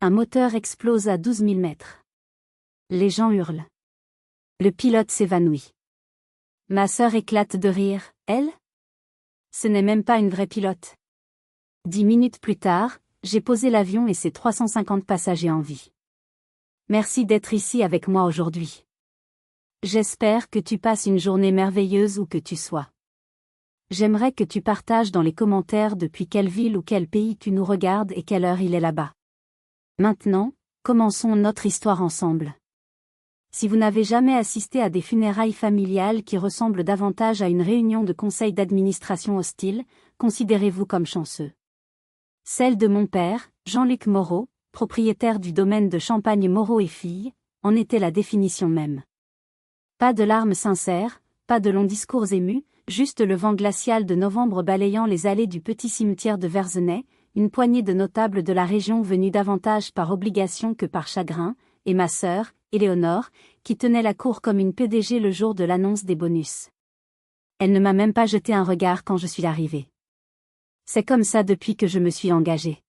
Un moteur explose à 12 000 mètres. Les gens hurlent. Le pilote s'évanouit. Ma sœur éclate de rire, elle? Ce n'est même pas une vraie pilote. 10 minutes plus tard, j'ai posé l'avion et ses 350 passagers en vie. Merci d'être ici avec moi aujourd'hui. J'espère que tu passes une journée merveilleuse où que tu sois. J'aimerais que tu partages dans les commentaires depuis quelle ville ou quel pays tu nous regardes et quelle heure il est là-bas. Maintenant, commençons notre histoire ensemble. Si vous n'avez jamais assisté à des funérailles familiales qui ressemblent davantage à une réunion de conseil d'administration hostile, considérez-vous comme chanceux. Celle de mon père, Jean-Luc Moreau, propriétaire du domaine de Champagne Moreau et Filles, en était la définition même. Pas de larmes sincères, pas de longs discours émus, juste le vent glacial de novembre balayant les allées du petit cimetière de Verzenay, une poignée de notables de la région venus davantage par obligation que par chagrin, et ma sœur, Éléonore, qui tenait la cour comme une PDG le jour de l'annonce des bonus. Elle ne m'a même pas jeté un regard quand je suis arrivée. C'est comme ça depuis que je me suis engagée.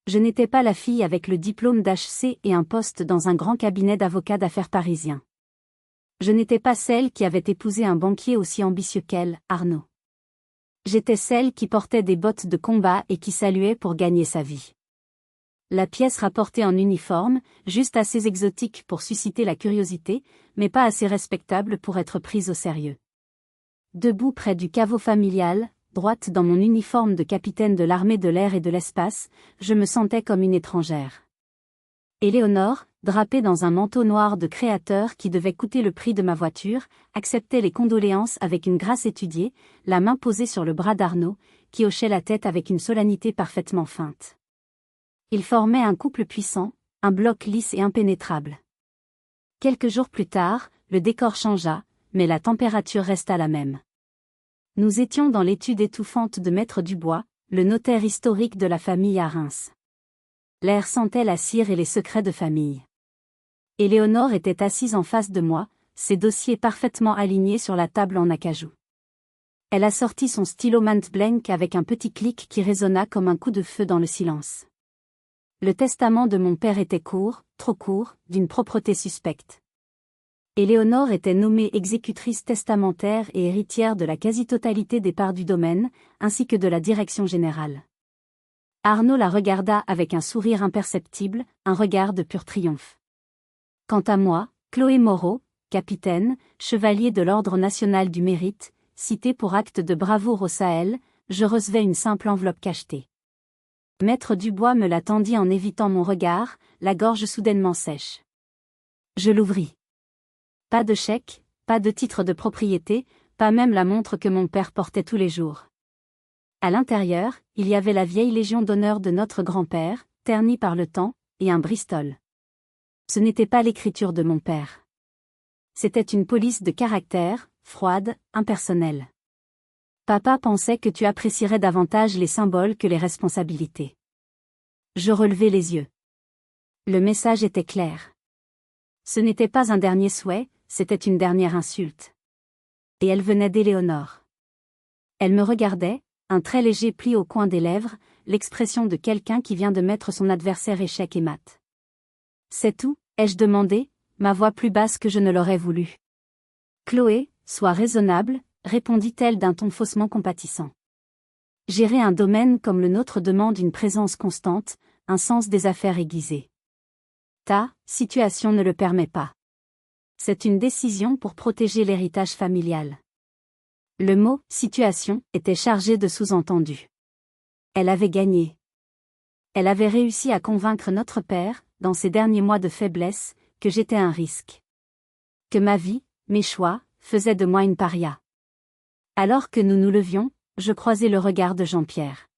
Je n'étais pas la fille avec le diplôme d'HC et un poste dans un grand cabinet d'avocats d'affaires parisien. Je n'étais pas celle qui avait épousé un banquier aussi ambitieux qu'elle, Arnaud. J'étais celle qui portait des bottes de combat et qui saluait pour gagner sa vie. La pièce rapportée en uniforme, juste assez exotique pour susciter la curiosité, mais pas assez respectable pour être prise au sérieux. Debout près du caveau familial, droite dans mon uniforme de capitaine de l'armée de l'air et de l'espace, je me sentais comme une étrangère. Éléonore, drapée dans un manteau noir de créateur qui devait coûter le prix de ma voiture, acceptait les condoléances avec une grâce étudiée, la main posée sur le bras d'Arnaud, qui hochait la tête avec une solennité parfaitement feinte. Ils formaient un couple puissant, un bloc lisse et impénétrable. Quelques jours plus tard, le décor changea, mais la température resta la même. Nous étions dans l'étude étouffante de Maître Dubois, le notaire historique de la famille à Reims. L'air sentait la cire et les secrets de famille. Éléonore était assise en face de moi, ses dossiers parfaitement alignés sur la table en acajou. Elle a sorti son stylo Montblanc avec un petit clic qui résonna comme un coup de feu dans le silence. Le testament de mon père était court, trop court, d'une propreté suspecte. Éléonore était nommée exécutrice testamentaire et héritière de la quasi-totalité des parts du domaine, ainsi que de la direction générale. Arnaud la regarda avec un sourire imperceptible, un regard de pur triomphe. Quant à moi, Chloé Moreau, capitaine, chevalier de l'Ordre national du mérite, cité pour acte de bravoure au Sahel, je recevais une simple enveloppe cachetée. Maître Dubois me la tendit en évitant mon regard, la gorge soudainement sèche. Je l'ouvris. Pas de chèque, pas de titre de propriété, pas même la montre que mon père portait tous les jours. À l'intérieur, il y avait la vieille Légion d'honneur de notre grand-père, ternie par le temps, et un Bristol. Ce n'était pas l'écriture de mon père. C'était une police de caractère, froide, impersonnelle. Papa pensait que tu apprécierais davantage les symboles que les responsabilités. Je relevai les yeux. Le message était clair. Ce n'était pas un dernier souhait, c'était une dernière insulte. Et elle venait d'Éléonore. Elle me regardait, un trait léger pli au coin des lèvres, l'expression de quelqu'un qui vient de mettre son adversaire échec et mat. C'est tout, ai-je demandé, ma voix plus basse que je ne l'aurais voulu. Chloé, sois raisonnable, répondit-elle d'un ton faussement compatissant. Gérer un domaine comme le nôtre demande une présence constante, un sens des affaires aiguisé. Ta situation ne le permet pas. C'est une décision pour protéger l'héritage familial. Le mot « situation » était chargé de sous-entendus. Elle avait gagné. Elle avait réussi à convaincre notre père, dans ses derniers mois de faiblesse, que j'étais un risque. Que ma vie, mes choix, faisaient de moi une paria. Alors que nous nous levions, je croisai le regard de Jean-Pierre.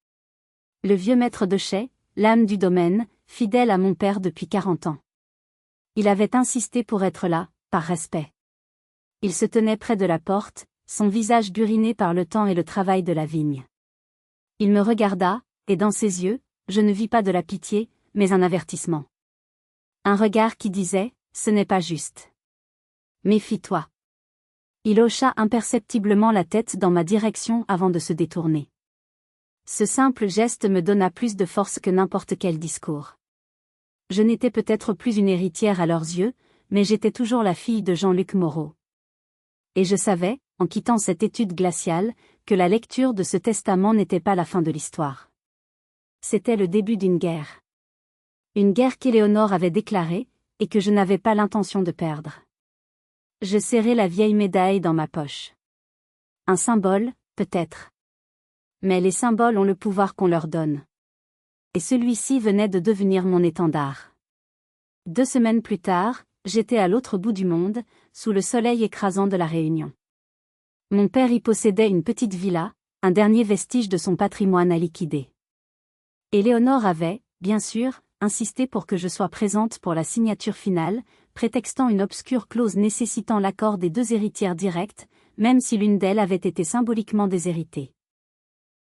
Le vieux maître de chais, l'âme du domaine, fidèle à mon père depuis 40 ans. Il avait insisté pour être là, par respect. Il se tenait près de la porte, son visage buriné par le temps et le travail de la vigne. Il me regarda, et dans ses yeux, je ne vis pas de la pitié, mais un avertissement. Un regard qui disait, ce n'est pas juste. Méfie-toi. Il hocha imperceptiblement la tête dans ma direction avant de se détourner. Ce simple geste me donna plus de force que n'importe quel discours. Je n'étais peut-être plus une héritière à leurs yeux, mais j'étais toujours la fille de Jean-Luc Moreau. Et je savais, en quittant cette étude glaciale, que la lecture de ce testament n'était pas la fin de l'histoire. C'était le début d'une guerre. Une guerre qu'Éléonore avait déclarée, et que je n'avais pas l'intention de perdre. Je serrai la vieille médaille dans ma poche. Un symbole, peut-être. Mais les symboles ont le pouvoir qu'on leur donne. Et celui-ci venait de devenir mon étendard. 2 semaines plus tard, j'étais à l'autre bout du monde, sous le soleil écrasant de la Réunion. Mon père y possédait une petite villa, un dernier vestige de son patrimoine à liquider. Éléonore avait, bien sûr, insisté pour que je sois présente pour la signature finale, prétextant une obscure clause nécessitant l'accord des 2 héritières directes, même si l'une d'elles avait été symboliquement déshéritée.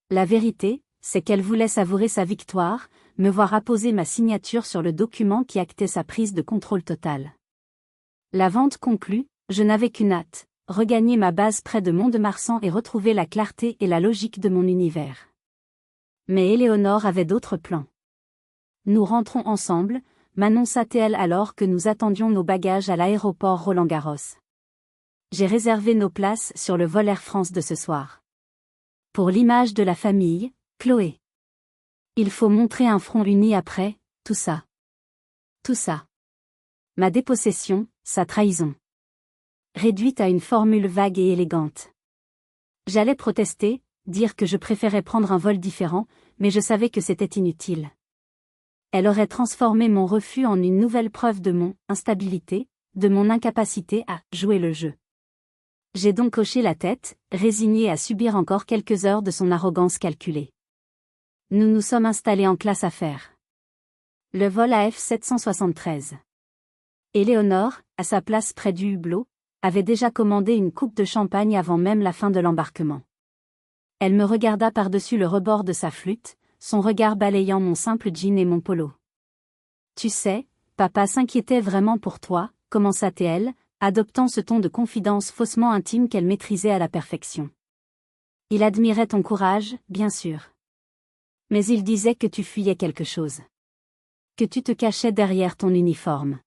La vérité, c'est qu'elle voulait savourer sa victoire, me voir apposer ma signature sur le document qui actait sa prise de contrôle totale. La vente conclue, je n'avais qu'une hâte, regagner ma base près de Mont-de-Marsan et retrouver la clarté et la logique de mon univers. Mais Éléonore avait d'autres plans. Nous rentrons ensemble, m'annonça-t-elle alors que nous attendions nos bagages à l'aéroport Roland-Garros. J'ai réservé nos places sur le vol Air France de ce soir. Pour l'image de la famille, Chloé. Il faut montrer un front uni après, tout ça. Tout ça. Ma dépossession, sa trahison. Réduite à une formule vague et élégante. J'allais protester, dire que je préférais prendre un vol différent, mais je savais que c'était inutile. Elle aurait transformé mon refus en une nouvelle preuve de mon instabilité, de mon incapacité à jouer le jeu. J'ai donc hoché la tête, résignée à subir encore quelques heures de son arrogance calculée. Nous nous sommes installés en classe affaires. Le vol AF 773. Éléonore, à sa place près du hublot, avait déjà commandé une coupe de champagne avant même la fin de l'embarquement. Elle me regarda par-dessus le rebord de sa flûte, son regard balayant mon simple jean et mon polo. Tu sais, papa s'inquiétait vraiment pour toi, commença-t-elle, adoptant ce ton de confidence faussement intime qu'elle maîtrisait à la perfection. Il admirait ton courage, bien sûr. Mais il disait que tu fuyais quelque chose. Que tu te cachais derrière ton uniforme.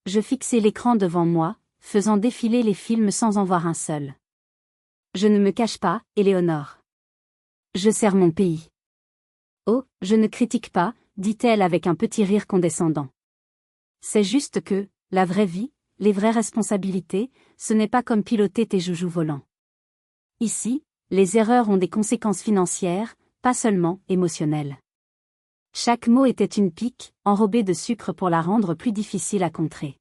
Je fixai l'écran devant moi, faisant défiler les films sans en voir un seul. Je ne me cache pas, Éléonore. Je sers mon pays. Oh, je ne critique pas, dit-elle avec un petit rire condescendant. C'est juste que, la vraie vie, les vraies responsabilités, ce n'est pas comme piloter tes joujoux volants. Ici, les erreurs ont des conséquences financières, pas seulement émotionnelles. Chaque mot était une pique, enrobée de sucre pour la rendre plus difficile à contrer.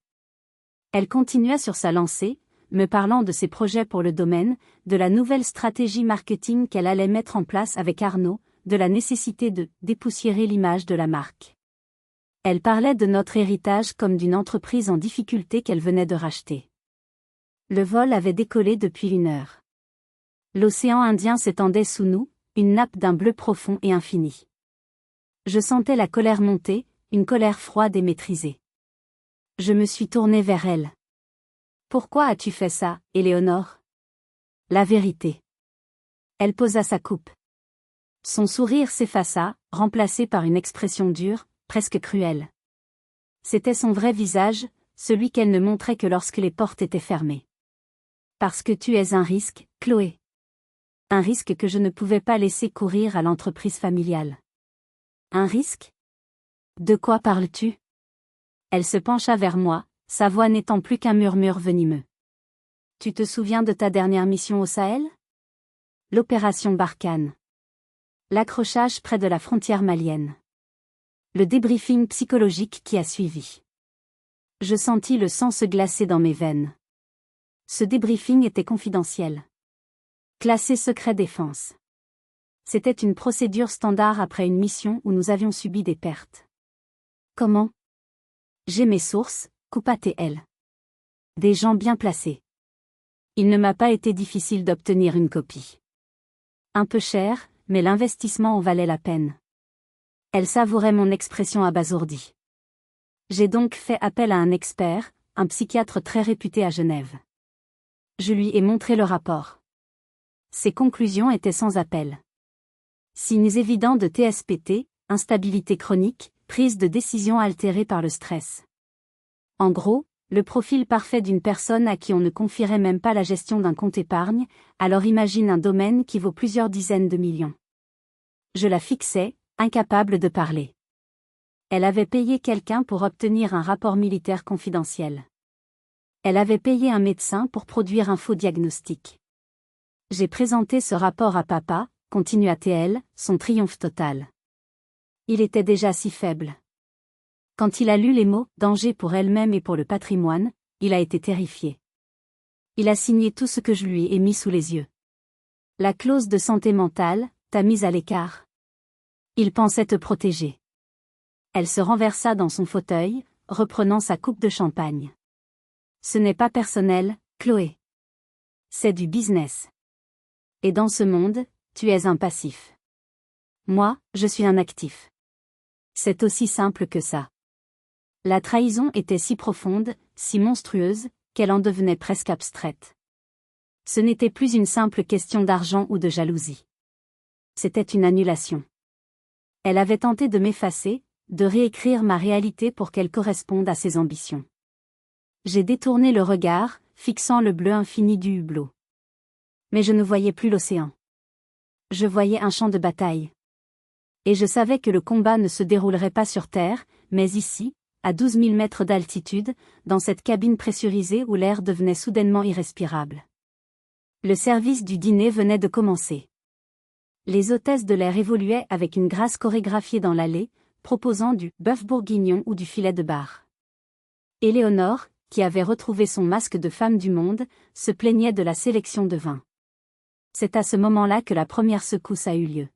Elle continua sur sa lancée, me parlant de ses projets pour le domaine, de la nouvelle stratégie marketing qu'elle allait mettre en place avec Arnaud, de la nécessité de dépoussiérer l'image de la marque. Elle parlait de notre héritage comme d'une entreprise en difficulté qu'elle venait de racheter. Le vol avait décollé depuis 1 heure. L'océan Indien s'étendait sous nous, une nappe d'un bleu profond et infini. Je sentais la colère monter, une colère froide et maîtrisée. Je me suis tournée vers elle. Pourquoi as-tu fait ça, Éléonore? La vérité. Elle posa sa coupe. Son sourire s'effaça, remplacé par une expression dure, presque cruelle. C'était son vrai visage, celui qu'elle ne montrait que lorsque les portes étaient fermées. Parce que tu es un risque, Chloé. Un risque que je ne pouvais pas laisser courir à l'entreprise familiale. Un risque? De quoi parles-tu? Elle se pencha vers moi, sa voix n'étant plus qu'un murmure venimeux. Tu te souviens de ta dernière mission au Sahel? L'opération Barkhane. L'accrochage près de la frontière malienne. Le débriefing psychologique qui a suivi. Je sentis le sang se glacer dans mes veines. Ce débriefing était confidentiel. Classé secret défense. C'était une procédure standard après une mission où nous avions subi des pertes. Comment? J'ai mes sources, coupa TL. Des gens bien placés. Il ne m'a pas été difficile d'obtenir une copie. Un peu cher, mais l'investissement en valait la peine. Elle savourait mon expression abasourdie. J'ai donc fait appel à un expert, un psychiatre très réputé à Genève. Je lui ai montré le rapport. Ses conclusions étaient sans appel. Signes évidents de TSPT, instabilité chronique, prise de décision altérée par le stress. En gros, le profil parfait d'une personne à qui on ne confierait même pas la gestion d'un compte épargne, alors imagine un domaine qui vaut plusieurs dizaines de millions. Je la fixais, incapable de parler. Elle avait payé quelqu'un pour obtenir un rapport militaire confidentiel. Elle avait payé un médecin pour produire un faux diagnostic. J'ai présenté ce rapport à papa, continua-t-elle, son triomphe total. Il était déjà si faible. Quand il a lu les mots « danger pour elle-même et pour le patrimoine », il a été terrifié. Il a signé tout ce que je lui ai mis sous les yeux. La clause de santé mentale, t'a mise à l'écart. Il pensait te protéger. Elle se renversa dans son fauteuil, reprenant sa coupe de champagne. Ce n'est pas personnel, Chloé. C'est du business. Et dans ce monde, tu es un passif. Moi, je suis un actif. C'est aussi simple que ça. La trahison était si profonde, si monstrueuse, qu'elle en devenait presque abstraite. Ce n'était plus une simple question d'argent ou de jalousie. C'était une annulation. Elle avait tenté de m'effacer, de réécrire ma réalité pour qu'elle corresponde à ses ambitions. J'ai détourné le regard, fixant le bleu infini du hublot. Mais je ne voyais plus l'océan. Je voyais un champ de bataille. Et je savais que le combat ne se déroulerait pas sur Terre, mais ici, à 12 000 mètres d'altitude, dans cette cabine pressurisée où l'air devenait soudainement irrespirable. Le service du dîner venait de commencer. Les hôtesses de l'air évoluaient avec une grâce chorégraphiée dans l'allée, proposant du bœuf bourguignon ou du filet de bar. Éléonore, qui avait retrouvé son masque de femme du monde, se plaignait de la sélection de vins. C'est à ce moment-là que la première secousse a eu lieu.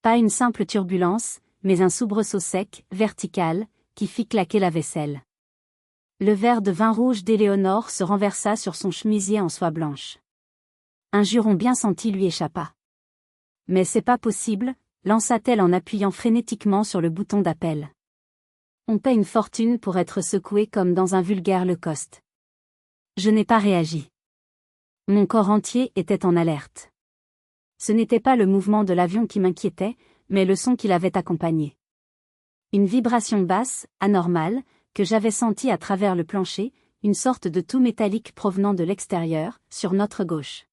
Pas une simple turbulence, mais un soubresaut sec, vertical, qui fit claquer la vaisselle. Le verre de vin rouge d'Éléonore se renversa sur son chemisier en soie blanche. Un juron bien senti lui échappa. Mais c'est pas possible, lança-t-elle en appuyant frénétiquement sur le bouton d'appel. On paie une fortune pour être secoué comme dans un vulgaire Lacoste. Je n'ai pas réagi. Mon corps entier était en alerte. Ce n'était pas le mouvement de l'avion qui m'inquiétait, mais le son qui l'avait accompagné. Une vibration basse, anormale, que j'avais sentie à travers le plancher, une sorte de tout métallique provenant de l'extérieur, sur notre gauche.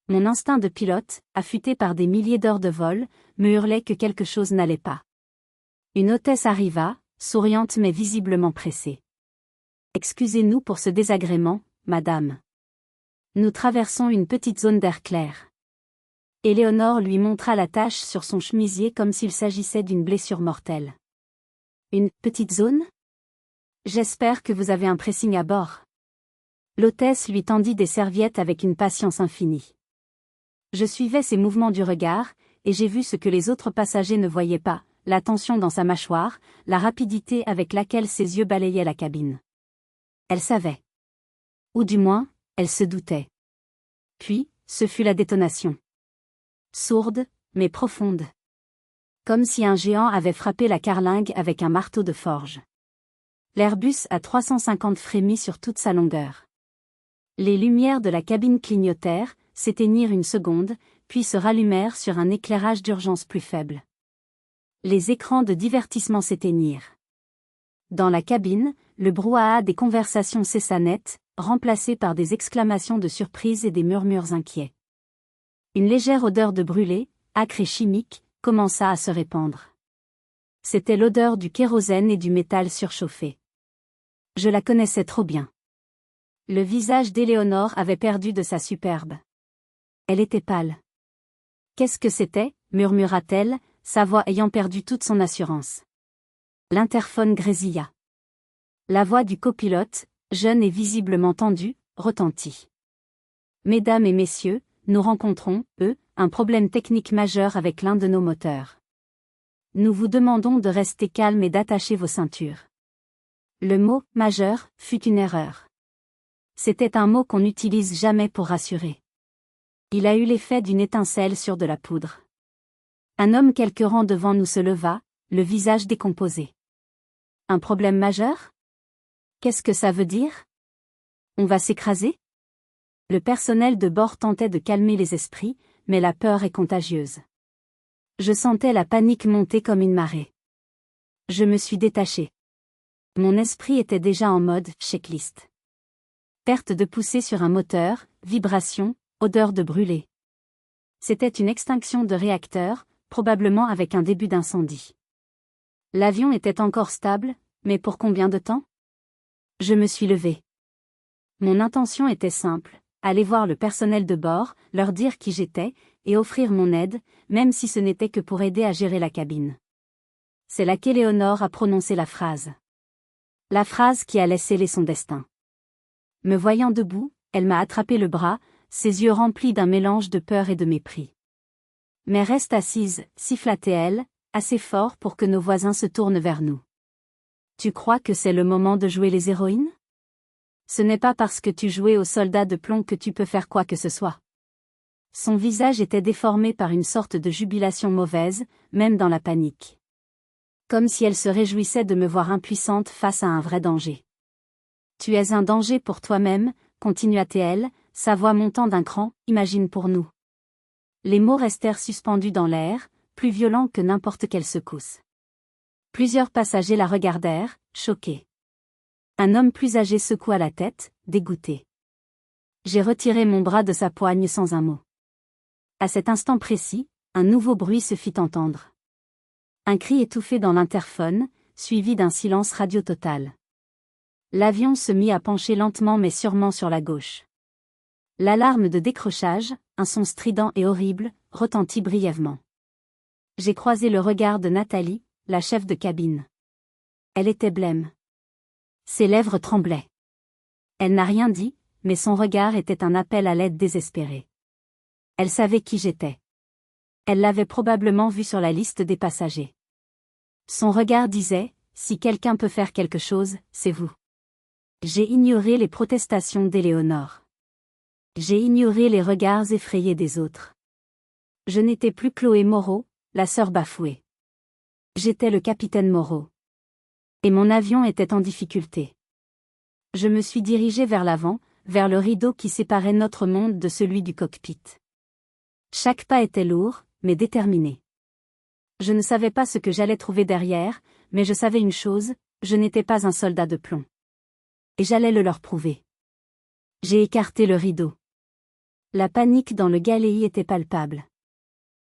Mon instinct de pilote, affûté par des milliers d'heures de vol, me hurlait que quelque chose n'allait pas. Une hôtesse arriva, souriante mais visiblement pressée. « Excusez-nous pour ce désagrément, madame. Nous traversons une petite zone d'air clair. » Éléonore lui montra la tache sur son chemisier comme s'il s'agissait d'une blessure mortelle. « Une petite zone ? J'espère que vous avez un pressing à bord. » L'hôtesse lui tendit des serviettes avec une patience infinie. Je suivais ses mouvements du regard, et j'ai vu ce que les autres passagers ne voyaient pas, la tension dans sa mâchoire, la rapidité avec laquelle ses yeux balayaient la cabine. Elle savait. Ou du moins, elle se doutait. Puis, ce fut la détonation. Sourde, mais profonde. Comme si un géant avait frappé la carlingue avec un marteau de forge. L'Airbus A350 frémit sur toute sa longueur. Les lumières de la cabine clignotèrent, s'éteignirent une seconde, puis se rallumèrent sur un éclairage d'urgence plus faible. Les écrans de divertissement s'éteignirent. Dans la cabine, le brouhaha des conversations cessa net, remplacé par des exclamations de surprise et des murmures inquiets. Une légère odeur de brûlé, âcre et chimique, commença à se répandre. C'était l'odeur du kérosène et du métal surchauffé. Je la connaissais trop bien. Le visage d'Éléonore avait perdu de sa superbe. Elle était pâle. « Qu'est-ce que c'était » murmura-t-elle, sa voix ayant perdu toute son assurance. L'interphone grésilla. La voix du copilote, jeune et visiblement tendue, retentit. « Mesdames et messieurs, nous rencontrons, un problème technique majeur avec l'un de nos moteurs. Nous vous demandons de rester calme et d'attacher vos ceintures. » Le mot « majeur » fut une erreur. C'était un mot qu'on n'utilise jamais pour rassurer. Il a eu l'effet d'une étincelle sur de la poudre. Un homme quelques rangs devant nous se leva, le visage décomposé. Un problème majeur ? Qu'est-ce que ça veut dire ? On va s'écraser ? Le personnel de bord tentait de calmer les esprits, mais la peur est contagieuse. Je sentais la panique monter comme une marée. Je me suis détaché. Mon esprit était déjà en mode checklist. Perte de poussée sur un moteur, vibration, odeur de brûlé. C'était une extinction de réacteur, probablement avec un début d'incendie. L'avion était encore stable, mais pour combien de temps? Je me suis levé. Mon intention était simple, aller voir le personnel de bord, leur dire qui j'étais, et offrir mon aide, même si ce n'était que pour aider à gérer la cabine. C'est là qu'Éléonore a prononcé la phrase. La phrase qui allait sceller son destin. Me voyant debout, elle m'a attrapé le bras, ses yeux remplis d'un mélange de peur et de mépris. Mais reste assise, sifflait-elle, assez fort pour que nos voisins se tournent vers nous. Tu crois que c'est le moment de jouer les héroïnes? Ce n'est pas parce que tu jouais aux soldats de plomb que tu peux faire quoi que ce soit. Son visage était déformé par une sorte de jubilation mauvaise, même dans la panique. Comme si elle se réjouissait de me voir impuissante face à un vrai danger. Tu es un danger pour toi-même, continua-t-elle, sa voix montant d'un cran, imagine pour nous. Les mots restèrent suspendus dans l'air, plus violents que n'importe quelle secousse. Plusieurs passagers la regardèrent, choqués. Un homme plus âgé secoua la tête, dégoûté. J'ai retiré mon bras de sa poigne sans un mot. À cet instant précis, un nouveau bruit se fit entendre. Un cri étouffé dans l'interphone, suivi d'un silence radio total. L'avion se mit à pencher lentement mais sûrement sur la gauche. L'alarme de décrochage, un son strident et horrible, retentit brièvement. J'ai croisé le regard de Nathalie, la chef de cabine. Elle était blême. Ses lèvres tremblaient. Elle n'a rien dit, mais son regard était un appel à l'aide désespéré. Elle savait qui j'étais. Elle l'avait probablement vu sur la liste des passagers. Son regard disait, si quelqu'un peut faire quelque chose, c'est vous. J'ai ignoré les protestations d'Éléonore. J'ai ignoré les regards effrayés des autres. Je n'étais plus Chloé Moreau, la sœur bafouée. J'étais le capitaine Moreau. Et mon avion était en difficulté. Je me suis dirigé vers l'avant, vers le rideau qui séparait notre monde de celui du cockpit. Chaque pas était lourd, mais déterminé. Je ne savais pas ce que j'allais trouver derrière, mais je savais une chose, je n'étais pas un soldat de plomb. Et j'allais le leur prouver. J'ai écarté le rideau. La panique dans le Galéi était palpable.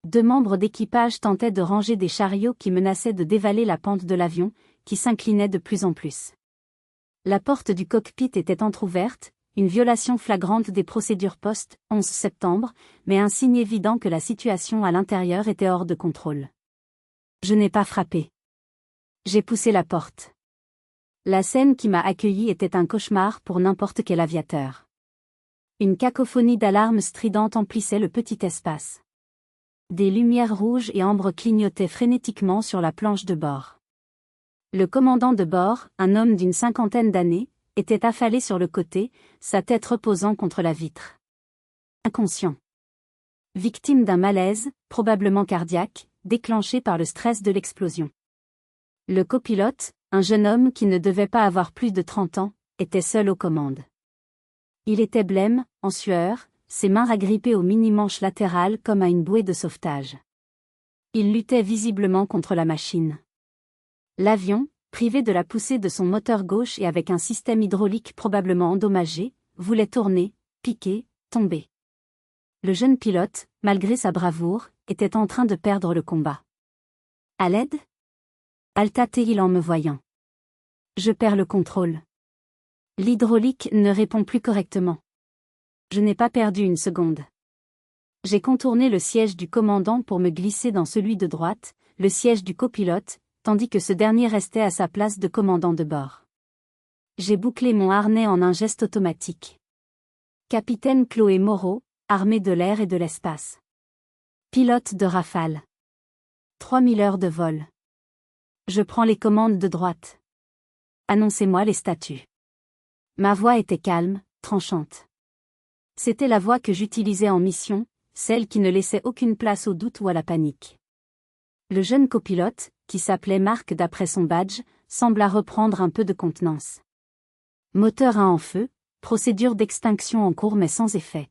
2 membres d'équipage tentaient de ranger des chariots qui menaçaient de dévaler la pente de l'avion, qui s'inclinait de plus en plus. La porte du cockpit était entr'ouverte, une violation flagrante des procédures post-11 septembre, mais un signe évident que la situation à l'intérieur était hors de contrôle. Je n'ai pas frappé. J'ai poussé la porte. La scène qui m'a accueilli était un cauchemar pour n'importe quel aviateur. Une cacophonie d'alarmes stridentes emplissait le petit espace. Des lumières rouges et ambres clignotaient frénétiquement sur la planche de bord. Le commandant de bord, un homme d'une 50aine d'années, était affalé sur le côté, sa tête reposant contre la vitre. Inconscient. Victime d'un malaise, probablement cardiaque, déclenché par le stress de l'explosion. Le copilote, un jeune homme qui ne devait pas avoir plus de 30 ans, était seul aux commandes. Il était blême, en sueur, ses mains agrippées au mini-manche latéral comme à une bouée de sauvetage. Il luttait visiblement contre la machine. L'avion, privé de la poussée de son moteur gauche et avec un système hydraulique probablement endommagé, voulait tourner, piquer, tomber. Le jeune pilote, malgré sa bravoure, était en train de perdre le combat. À l'aide? Halta-t-il en me voyant. Je perds le contrôle. L'hydraulique ne répond plus correctement. Je n'ai pas perdu une seconde. J'ai contourné le siège du commandant pour me glisser dans celui de droite, le siège du copilote, tandis que ce dernier restait à sa place de commandant de bord. J'ai bouclé mon harnais en un geste automatique. Capitaine Chloé Moreau, armée de l'air et de l'espace. Pilote de Rafale. 3000 heures de vol. Je prends les commandes de droite. Annoncez-moi les statuts. Ma voix était calme, tranchante. C'était la voix que j'utilisais en mission, celle qui ne laissait aucune place au doute ou à la panique. Le jeune copilote, qui s'appelait Marc d'après son badge, sembla reprendre un peu de contenance. Moteur 1 en feu, procédure d'extinction en cours mais sans effet.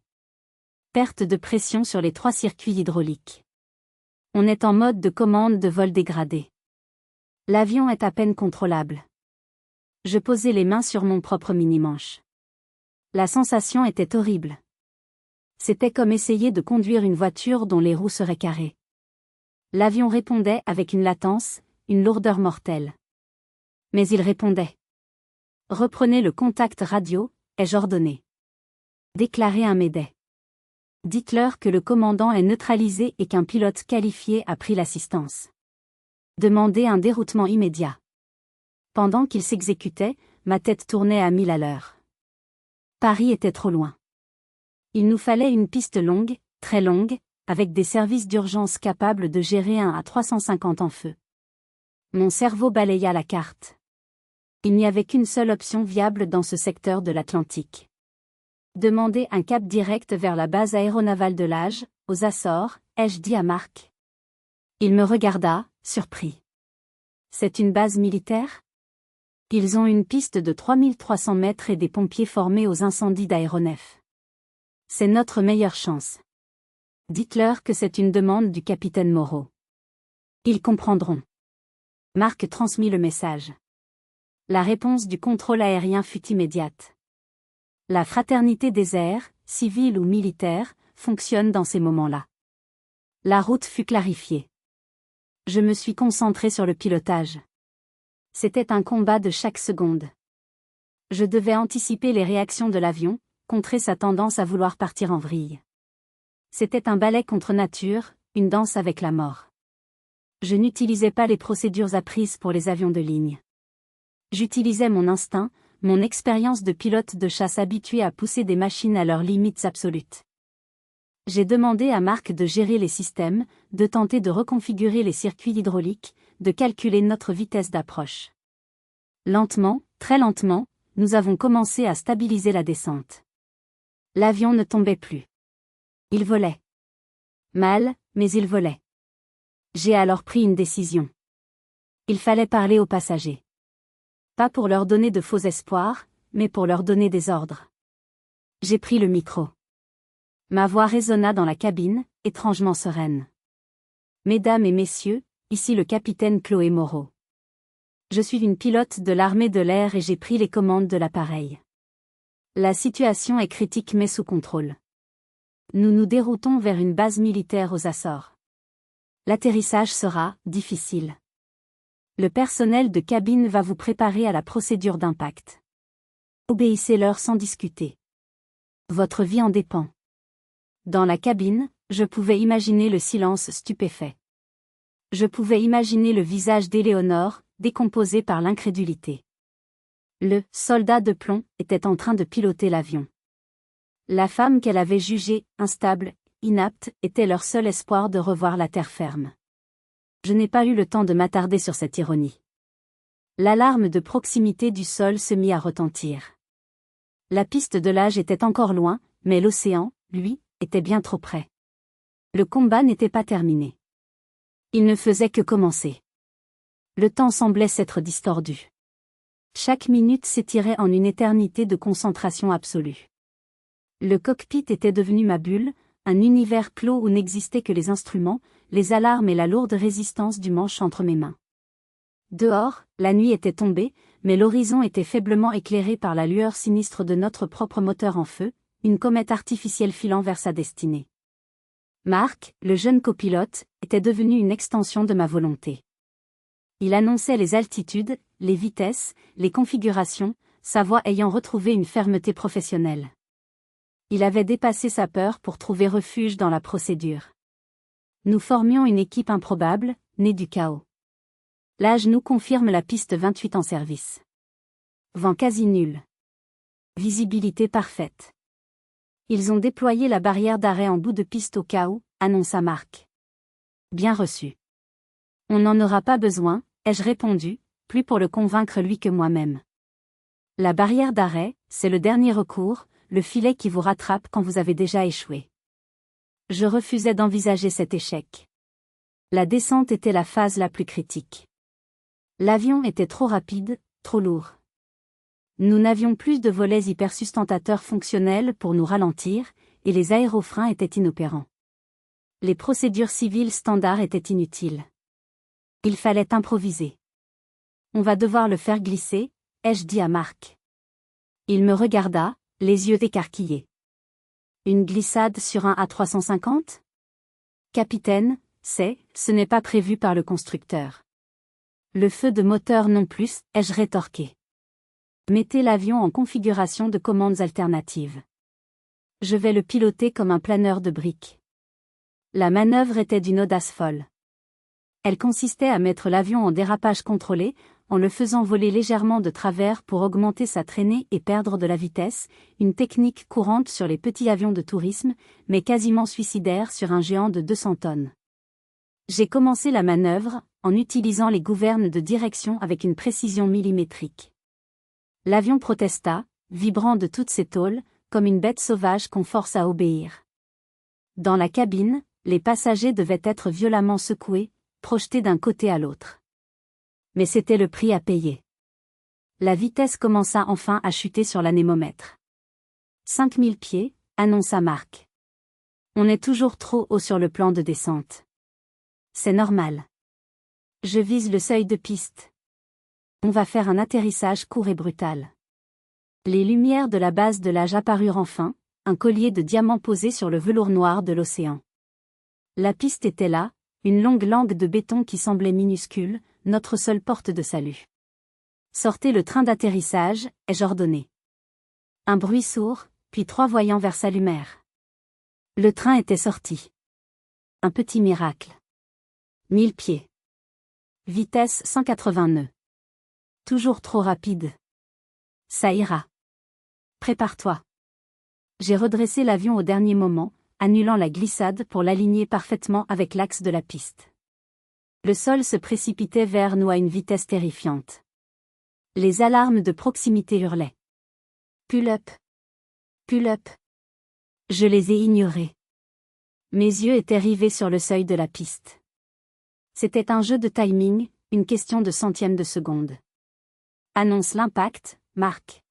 Perte de pression sur les 3 circuits hydrauliques. On est en mode de commande de vol dégradé. L'avion est à peine contrôlable. Je posais les mains sur mon propre mini-manche. La sensation était horrible. C'était comme essayer de conduire une voiture dont les roues seraient carrées. L'avion répondait avec une latence, une lourdeur mortelle. Mais il répondait. Reprenez le contact radio, ai-je ordonné. Déclarez un mayday. Dites-leur que le commandant est neutralisé et qu'un pilote qualifié a pris l'assistance. Demandez un déroutement immédiat. Pendant qu'il s'exécutait, ma tête tournait à 1000 à l'heure. Paris était trop loin. Il nous fallait une piste longue, très longue, avec des services d'urgence capables de gérer un A350 en feu. Mon cerveau balaya la carte. Il n'y avait qu'une seule option viable dans ce secteur de l'Atlantique. Demander un cap direct vers la base aéronavale de Lage, aux Açores, ai-je dit à Marc. Il me regarda, surpris. C'est une base militaire ? Ils ont une piste de 3300 mètres et des pompiers formés aux incendies d'aéronefs. C'est notre meilleure chance. Dites-leur que c'est une demande du capitaine Moreau. Ils comprendront. Marc transmit le message. La réponse du contrôle aérien fut immédiate. La fraternité des airs, civils ou militaires, fonctionne dans ces moments-là. La route fut clarifiée. Je me suis concentré sur le pilotage. C'était un combat de chaque seconde. Je devais anticiper les réactions de l'avion, contrer sa tendance à vouloir partir en vrille. C'était un ballet contre nature, une danse avec la mort. Je n'utilisais pas les procédures apprises pour les avions de ligne. J'utilisais mon instinct, mon expérience de pilote de chasse habitué à pousser des machines à leurs limites absolues. J'ai demandé à Marc de gérer les systèmes, de tenter de reconfigurer les circuits hydrauliques, de calculer notre vitesse d'approche. Lentement, très lentement, nous avons commencé à stabiliser la descente. L'avion ne tombait plus. Il volait. Mal, mais il volait. J'ai alors pris une décision. Il fallait parler aux passagers. Pas pour leur donner de faux espoirs, mais pour leur donner des ordres. J'ai pris le micro. Ma voix résonna dans la cabine, étrangement sereine. Mesdames et messieurs, ici le capitaine Chloé Moreau. Je suis une pilote de l'armée de l'air et j'ai pris les commandes de l'appareil. La situation est critique mais sous contrôle. Nous nous déroutons vers une base militaire aux Açores. L'atterrissage sera difficile. Le personnel de cabine va vous préparer à la procédure d'impact. Obéissez-leur sans discuter. Votre vie en dépend. Dans la cabine, je pouvais imaginer le silence stupéfait. Je pouvais imaginer le visage d'Éléonore, décomposé par l'incrédulité. Le « soldat de plomb » était en train de piloter l'avion. La femme qu'elle avait jugée instable, inapte, était leur seul espoir de revoir la terre ferme. Je n'ai pas eu le temps de m'attarder sur cette ironie. L'alarme de proximité du sol se mit à retentir. La piste de Lage était encore loin, mais l'océan, lui, était bien trop près. Le combat n'était pas terminé. Il ne faisait que commencer. Le temps semblait s'être distordu. Chaque minute s'étirait en une éternité de concentration absolue. Le cockpit était devenu ma bulle, un univers clos où n'existaient que les instruments, les alarmes et la lourde résistance du manche entre mes mains. Dehors, la nuit était tombée, mais l'horizon était faiblement éclairé par la lueur sinistre de notre propre moteur en feu, une comète artificielle filant vers sa destinée. Marc, le jeune copilote, était devenu une extension de ma volonté. Il annonçait les altitudes, les vitesses, les configurations, sa voix ayant retrouvé une fermeté professionnelle. Il avait dépassé sa peur pour trouver refuge dans la procédure. Nous formions une équipe improbable, née du chaos. L'âge nous confirme la piste 28 en service. Vent quasi nul. Visibilité parfaite. Ils ont déployé la barrière d'arrêt en bout de piste au cas où, annonça Marc. Bien reçu. On n'en aura pas besoin, ai-je répondu, plus pour le convaincre lui que moi-même. La barrière d'arrêt, c'est le dernier recours, le filet qui vous rattrape quand vous avez déjà échoué. Je refusais d'envisager cet échec. La descente était la phase la plus critique. L'avion était trop rapide, trop lourd. Nous n'avions plus de volets hypersustentateurs fonctionnels pour nous ralentir, et les aérofreins étaient inopérants. Les procédures civiles standards étaient inutiles. Il fallait improviser. On va devoir le faire glisser, ai-je dit à Marc. Il me regarda, les yeux écarquillés. Une glissade sur un A350 ? Capitaine, ce n'est pas prévu par le constructeur. Le feu de moteur non plus, ai-je rétorqué. Mettez l'avion en configuration de commandes alternatives. Je vais le piloter comme un planeur de briques. La manœuvre était d'une audace folle. Elle consistait à mettre l'avion en dérapage contrôlé, en le faisant voler légèrement de travers pour augmenter sa traînée et perdre de la vitesse, une technique courante sur les petits avions de tourisme, mais quasiment suicidaire sur un géant de 200 tonnes. J'ai commencé la manœuvre, en utilisant les gouvernes de direction avec une précision millimétrique. L'avion protesta, vibrant de toutes ses tôles, comme une bête sauvage qu'on force à obéir. Dans la cabine, les passagers devaient être violemment secoués, projetés d'un côté à l'autre. Mais c'était le prix à payer. La vitesse commença enfin à chuter sur l'anémomètre. 5000 pieds, annonça Marc. On est toujours trop haut sur le plan de descente. C'est normal. Je vise le seuil de piste. On va faire un atterrissage court et brutal. Les lumières de la base de l'âge apparurent enfin, un collier de diamants posé sur le velours noir de l'océan. La piste était là, une longue langue de béton qui semblait minuscule, notre seule porte de salut. Sortez le train d'atterrissage, ai-je ordonné. Un bruit sourd, puis 3 voyants verts s'allumèrent. Le train était sorti. Un petit miracle. 1000 pieds. Vitesse 180 nœuds. Toujours trop rapide. Ça ira. Prépare-toi. J'ai redressé l'avion au dernier moment, annulant la glissade pour l'aligner parfaitement avec l'axe de la piste. Le sol se précipitait vers nous à une vitesse terrifiante. Les alarmes de proximité hurlaient. Pull up. Pull up. Je les ai ignorées. Mes yeux étaient rivés sur le seuil de la piste. C'était un jeu de timing, une question de centième de seconde. Annonce l'impact, Marc.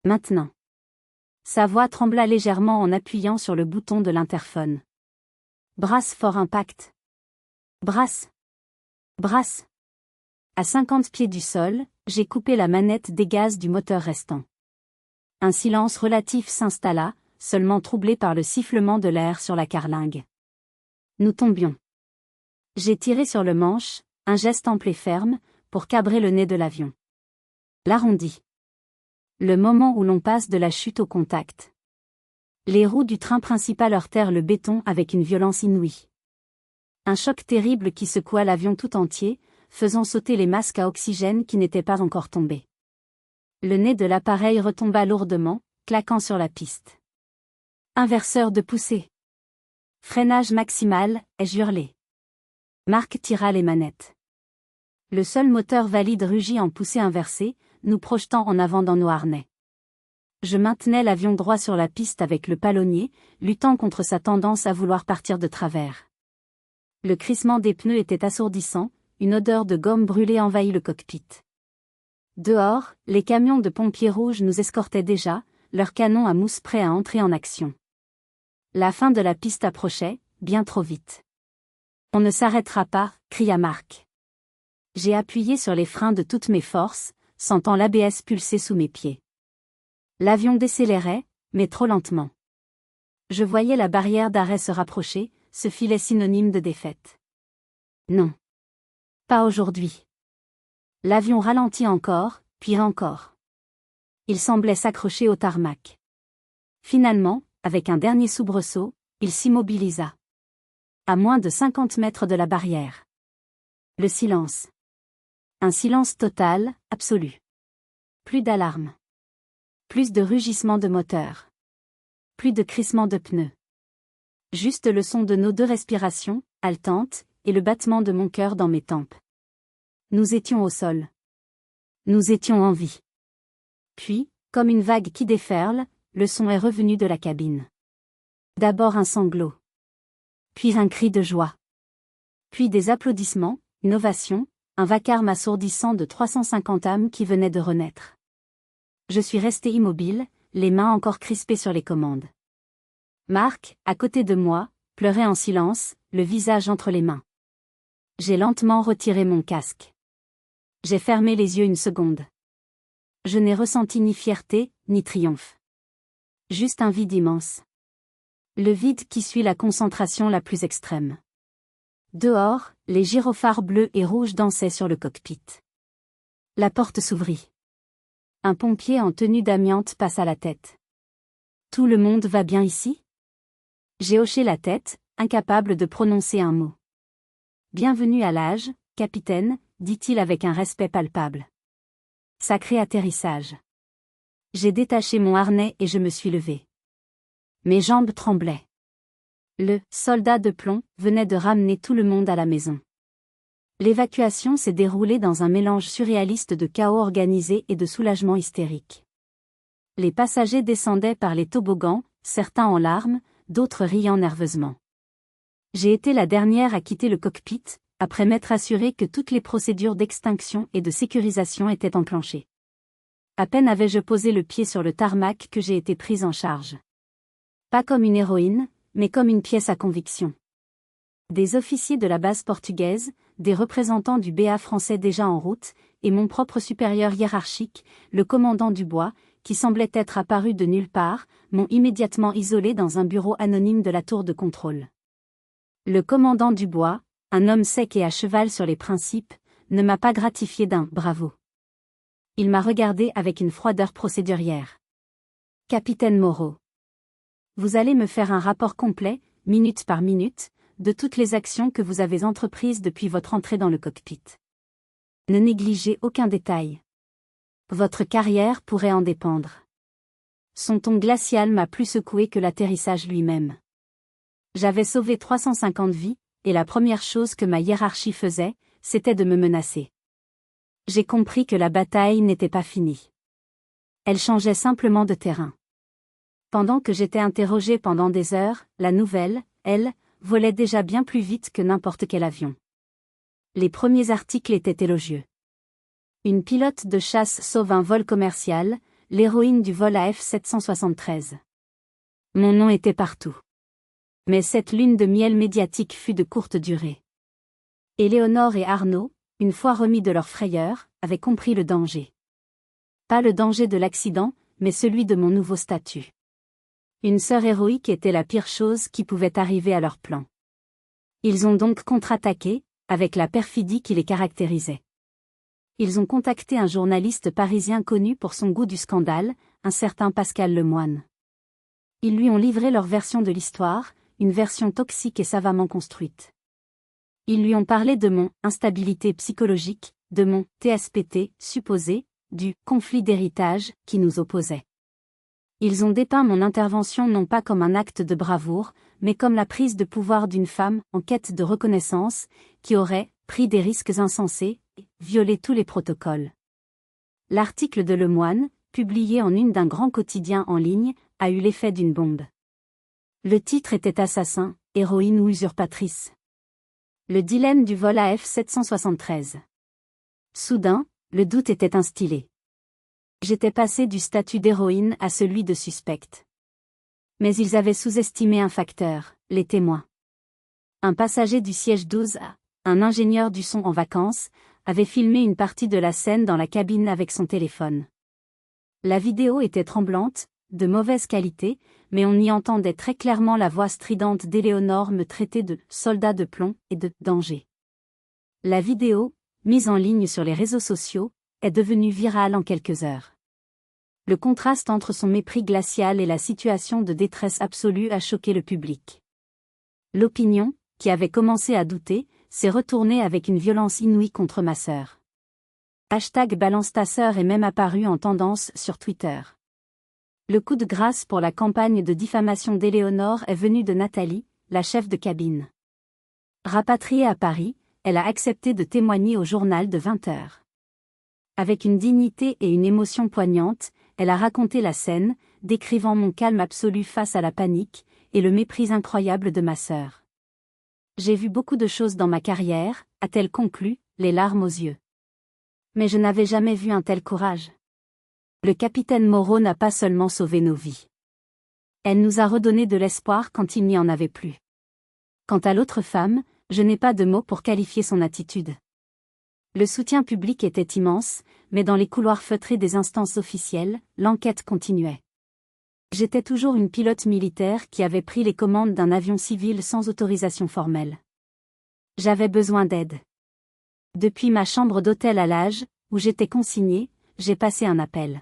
Maintenant. Sa voix trembla légèrement en appuyant sur le bouton de l'interphone. Brasse fort impact. Brasse. Brasse. À 50 pieds du sol, j'ai coupé la manette des gaz du moteur restant. Un silence relatif s'installa, seulement troublé par le sifflement de l'air sur la carlingue. Nous tombions. J'ai tiré sur le manche, un geste ample et ferme, pour cabrer le nez de l'avion. L'arrondi. Le moment où l'on passe de la chute au contact. Les roues du train principal heurtèrent le béton avec une violence inouïe. Un choc terrible qui secoua l'avion tout entier, faisant sauter les masques à oxygène qui n'étaient pas encore tombés. Le nez de l'appareil retomba lourdement, claquant sur la piste. Inverseur de poussée. Freinage maximal, ai-je hurlé. Marc tira les manettes. Le seul moteur valide rugit en poussée inversée, nous projetant en avant dans nos harnais. Je maintenais l'avion droit sur la piste avec le palonnier, luttant contre sa tendance à vouloir partir de travers. Le crissement des pneus était assourdissant, une odeur de gomme brûlée envahit le cockpit. Dehors, les camions de pompiers rouges nous escortaient déjà, leurs canons à mousse prêts à entrer en action. La fin de la piste approchait, bien trop vite. On ne s'arrêtera pas, cria Marc. J'ai appuyé sur les freins de toutes mes forces, sentant l'ABS pulser sous mes pieds. L'avion décélérait, mais trop lentement. Je voyais la barrière d'arrêt se rapprocher, ce filet synonyme de défaite. Non. Pas aujourd'hui. L'avion ralentit encore, puis encore. Il semblait s'accrocher au tarmac. Finalement, avec un dernier soubresaut, il s'immobilisa. À moins de 50 mètres de la barrière. Le silence. Un silence total, absolu. Plus d'alarme. Plus de rugissement de moteur. Plus de crissement de pneus. Juste le son de nos 2 respirations, haletantes, et le battement de mon cœur dans mes tempes. Nous étions au sol. Nous étions en vie. Puis, comme une vague qui déferle, le son est revenu de la cabine. D'abord un sanglot. Puis un cri de joie. Puis des applaudissements, une ovation, un vacarme assourdissant de 350 âmes qui venaient de renaître. Je suis resté immobile, les mains encore crispées sur les commandes. Marc, à côté de moi, pleurait en silence, le visage entre les mains. J'ai lentement retiré mon casque. J'ai fermé les yeux une seconde. Je n'ai ressenti ni fierté, ni triomphe. Juste un vide immense. Le vide qui suit la concentration la plus extrême. Dehors, les gyrophares bleus et rouges dansaient sur le cockpit. La porte s'ouvrit. Un pompier en tenue d'amiante passe à la tête. Tout le monde va bien ici? J'ai hoché la tête, incapable de prononcer un mot. Bienvenue à l'âge, capitaine, dit-il avec un respect palpable. Sacré atterrissage. J'ai détaché mon harnais et je me suis levé. Mes jambes tremblaient. Le « soldat de plomb » venait de ramener tout le monde à la maison. L'évacuation s'est déroulée dans un mélange surréaliste de chaos organisé et de soulagement hystérique. Les passagers descendaient par les toboggans, certains en larmes, d'autres riant nerveusement. J'ai été la dernière à quitter le cockpit, après m'être assuré que toutes les procédures d'extinction et de sécurisation étaient enclenchées. À peine avais-je posé le pied sur le tarmac que j'ai été prise en charge. Pas comme une héroïne, mais comme une pièce à conviction. Des officiers de la base portugaise, des représentants du BA français déjà en route, et mon propre supérieur hiérarchique, le commandant Dubois, qui semblait être apparu de nulle part, m'ont immédiatement isolé dans un bureau anonyme de la tour de contrôle. Le commandant Dubois, un homme sec et à cheval sur les principes, ne m'a pas gratifié d'un « bravo ». Il m'a regardé avec une froideur procédurière. « Capitaine Moreau. Vous allez me faire un rapport complet, minute par minute, de toutes les actions que vous avez entreprises depuis votre entrée dans le cockpit. Ne négligez aucun détail. Votre carrière pourrait en dépendre. » Son ton glacial m'a plus secoué que l'atterrissage lui-même. J'avais sauvé 350 vies, et la première chose que ma hiérarchie faisait, c'était de me menacer. J'ai compris que la bataille n'était pas finie. Elle changeait simplement de terrain. Pendant que j'étais interrogé pendant des heures, la nouvelle, elle, volait déjà bien plus vite que n'importe quel avion. Les premiers articles étaient élogieux. Une pilote de chasse sauve un vol commercial, l'héroïne du vol à F-773. Mon nom était partout. Mais cette lune de miel médiatique fut de courte durée. Éléonore et Arnaud, une fois remis de leur frayeur, avaient compris le danger. Pas le danger de l'accident, mais celui de mon nouveau statut. Une sœur héroïque était la pire chose qui pouvait arriver à leur plan. Ils ont donc contre-attaqué, avec la perfidie qui les caractérisait. Ils ont contacté un journaliste parisien connu pour son goût du scandale, un certain Pascal Lemoine. Ils lui ont livré leur version de l'histoire, une version toxique et savamment construite. Ils lui ont parlé de mon « instabilité psychologique », de mon « TSPT » supposé, du « conflit d'héritage » qui nous opposait. Ils ont dépeint mon intervention non pas comme un acte de bravoure, mais comme la prise de pouvoir d'une femme en quête de reconnaissance, qui aurait pris des risques insensés, et violé tous les protocoles. L'article de Lemoine, publié en une d'un grand quotidien en ligne, a eu l'effet d'une bombe. Le titre était Assassin, héroïne ou usurpatrice. Le dilemme du vol à F-773. Soudain, le doute était instillé. J'étais passé du statut d'héroïne à celui de suspecte. Mais ils avaient sous-estimé un facteur, les témoins. Un passager du siège 12A, un ingénieur du son en vacances, avait filmé une partie de la scène dans la cabine avec son téléphone. La vidéo était tremblante, de mauvaise qualité, mais on y entendait très clairement la voix stridente d'Éléonore me traiter de « soldat de plomb » et de « danger ». La vidéo, mise en ligne sur les réseaux sociaux, est devenue virale en quelques heures. Le contraste entre son mépris glacial et la situation de détresse absolue a choqué le public. L'opinion, qui avait commencé à douter, s'est retournée avec une violence inouïe contre ma sœur. #balance ta sœur est même apparu en tendance sur Twitter. Le coup de grâce pour la campagne de diffamation d'Éléonore est venu de Nathalie, la chef de cabine. Rapatriée à Paris, elle a accepté de témoigner au journal de 20 heures. Avec une dignité et une émotion poignante, elle a raconté la scène, décrivant mon calme absolu face à la panique, et le mépris incroyable de ma sœur. J'ai vu beaucoup de choses dans ma carrière, a-t-elle conclu, les larmes aux yeux. Mais je n'avais jamais vu un tel courage. Le capitaine Moreau n'a pas seulement sauvé nos vies. Elle nous a redonné de l'espoir quand il n'y en avait plus. Quant à l'autre femme, je n'ai pas de mots pour qualifier son attitude. Le soutien public était immense, mais dans les couloirs feutrés des instances officielles, l'enquête continuait. J'étais toujours une pilote militaire qui avait pris les commandes d'un avion civil sans autorisation formelle. J'avais besoin d'aide. Depuis ma chambre d'hôtel à l'âge, où j'étais consignée, j'ai passé un appel.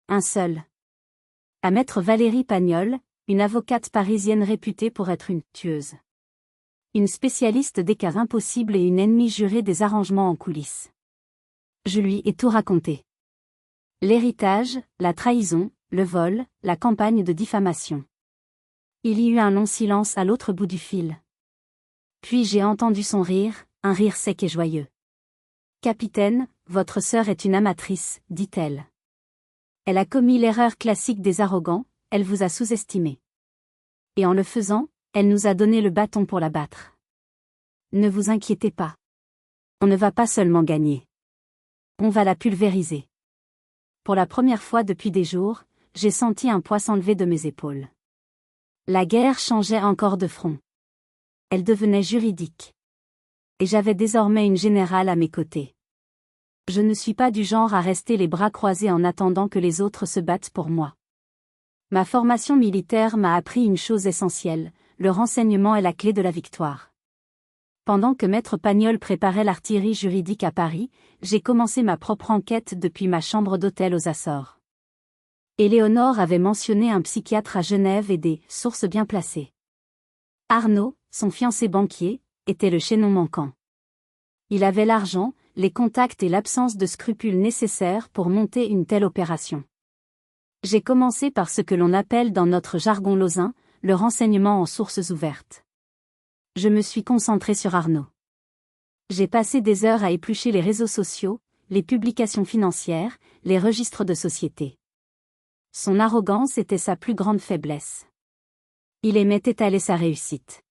Un seul. À maître Valérie Pagnol, une avocate parisienne réputée pour être une tueuse. Une spécialiste des cas impossibles et une ennemie jurée des arrangements en coulisses. Je lui ai tout raconté. L'héritage, la trahison, le vol, la campagne de diffamation. Il y eut un long silence à l'autre bout du fil. Puis j'ai entendu son rire, un rire sec et joyeux. « Capitaine, votre sœur est une amatrice, dit-elle. Elle a commis l'erreur classique des arrogants, elle vous a sous-estimé. Et en le faisant, elle nous a donné le bâton pour la battre. Ne vous inquiétez pas. On ne va pas seulement gagner. On va la pulvériser. » Pour la première fois depuis des jours, j'ai senti un poids s'enlever de mes épaules. La guerre changeait encore de front. Elle devenait juridique. Et j'avais désormais une générale à mes côtés. Je ne suis pas du genre à rester les bras croisés en attendant que les autres se battent pour moi. Ma formation militaire m'a appris une chose essentielle, le renseignement est la clé de la victoire. Pendant que maître Pagnol préparait l'artillerie juridique à Paris, j'ai commencé ma propre enquête depuis ma chambre d'hôtel aux Açores. Éléonore avait mentionné un psychiatre à Genève et des sources bien placées. Arnaud, son fiancé banquier, était le chaînon manquant. Il avait l'argent, les contacts et l'absence de scrupules nécessaires pour monter une telle opération. J'ai commencé par ce que l'on appelle dans notre jargon lausanne, le renseignement en sources ouvertes. Je me suis concentré sur Arnaud. J'ai passé des heures à éplucher les réseaux sociaux, les publications financières, les registres de société. Son arrogance était sa plus grande faiblesse. Il aimait étaler sa réussite.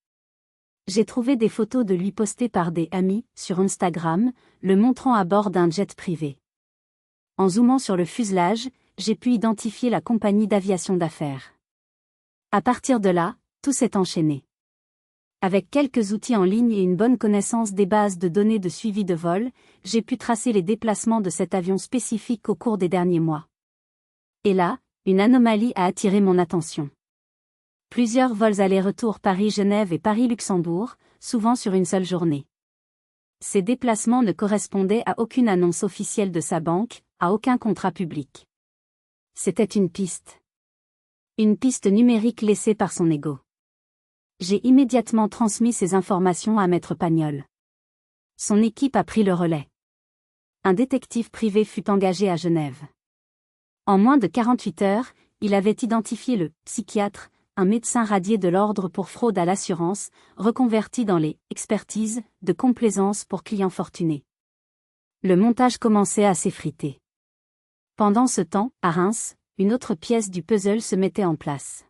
J'ai trouvé des photos de lui postées par des amis, sur Instagram, le montrant à bord d'un jet privé. En zoomant sur le fuselage, j'ai pu identifier la compagnie d'aviation d'affaires. À partir de là, tout s'est enchaîné. Avec quelques outils en ligne et une bonne connaissance des bases de données de suivi de vol, j'ai pu tracer les déplacements de cet avion spécifique au cours des derniers mois. Et là, une anomalie a attiré mon attention. Plusieurs vols aller-retour Paris-Genève et Paris-Luxembourg, souvent sur une seule journée. Ces déplacements ne correspondaient à aucune annonce officielle de sa banque, à aucun contrat public. C'était une piste. Une piste numérique laissée par son ego. J'ai immédiatement transmis ces informations à maître Pagnol. Son équipe a pris le relais. Un détective privé fut engagé à Genève. En moins de 48 heures, il avait identifié le psychiatre, un médecin radié de l'ordre pour fraude à l'assurance, reconverti dans les expertises de complaisance pour clients fortunés. Le montage commençait à s'effriter. Pendant ce temps, à Reims, une autre pièce du puzzle se mettait en place.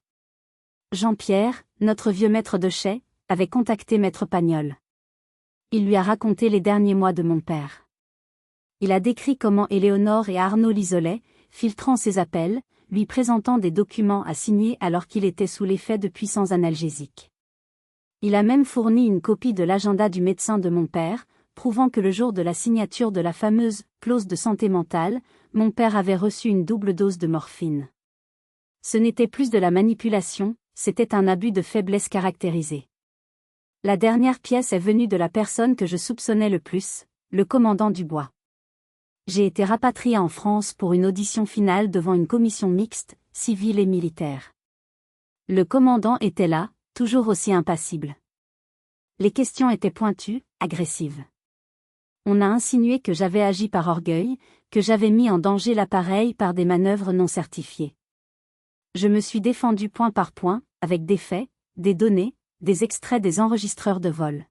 Jean-Pierre, notre vieux maître de chais, avait contacté maître Pagnol. Il lui a raconté les derniers mois de mon père. Il a décrit comment Éléonore et Arnaud l'isolaient, filtrant ses appels, lui présentant des documents à signer alors qu'il était sous l'effet de puissants analgésiques. Il a même fourni une copie de l'agenda du médecin de mon père, prouvant que le jour de la signature de la fameuse clause de santé mentale, mon père avait reçu une double dose de morphine. Ce n'était plus de la manipulation, c'était un abus de faiblesse caractérisé. La dernière pièce est venue de la personne que je soupçonnais le plus, le commandant Dubois. J'ai été rapatrié en France pour une audition finale devant une commission mixte, civile et militaire. Le commandant était là, toujours aussi impassible. Les questions étaient pointues, agressives. On a insinué que j'avais agi par orgueil, que j'avais mis en danger l'appareil par des manœuvres non certifiées. Je me suis défendu point par point, avec des faits, des données, des extraits des enregistreurs de vol.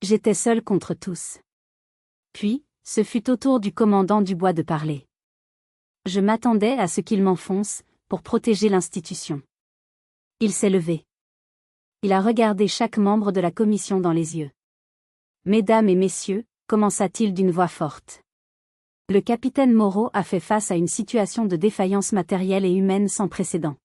J'étais seul contre tous. Puis, ce fut au tour du commandant Dubois de parler. Je m'attendais à ce qu'il m'enfonce, pour protéger l'institution. Il s'est levé. Il a regardé chaque membre de la commission dans les yeux. « Mesdames et messieurs », commença-t-il d'une voix forte. Le capitaine Moreau a fait face à une situation de défaillance matérielle et humaine sans précédent.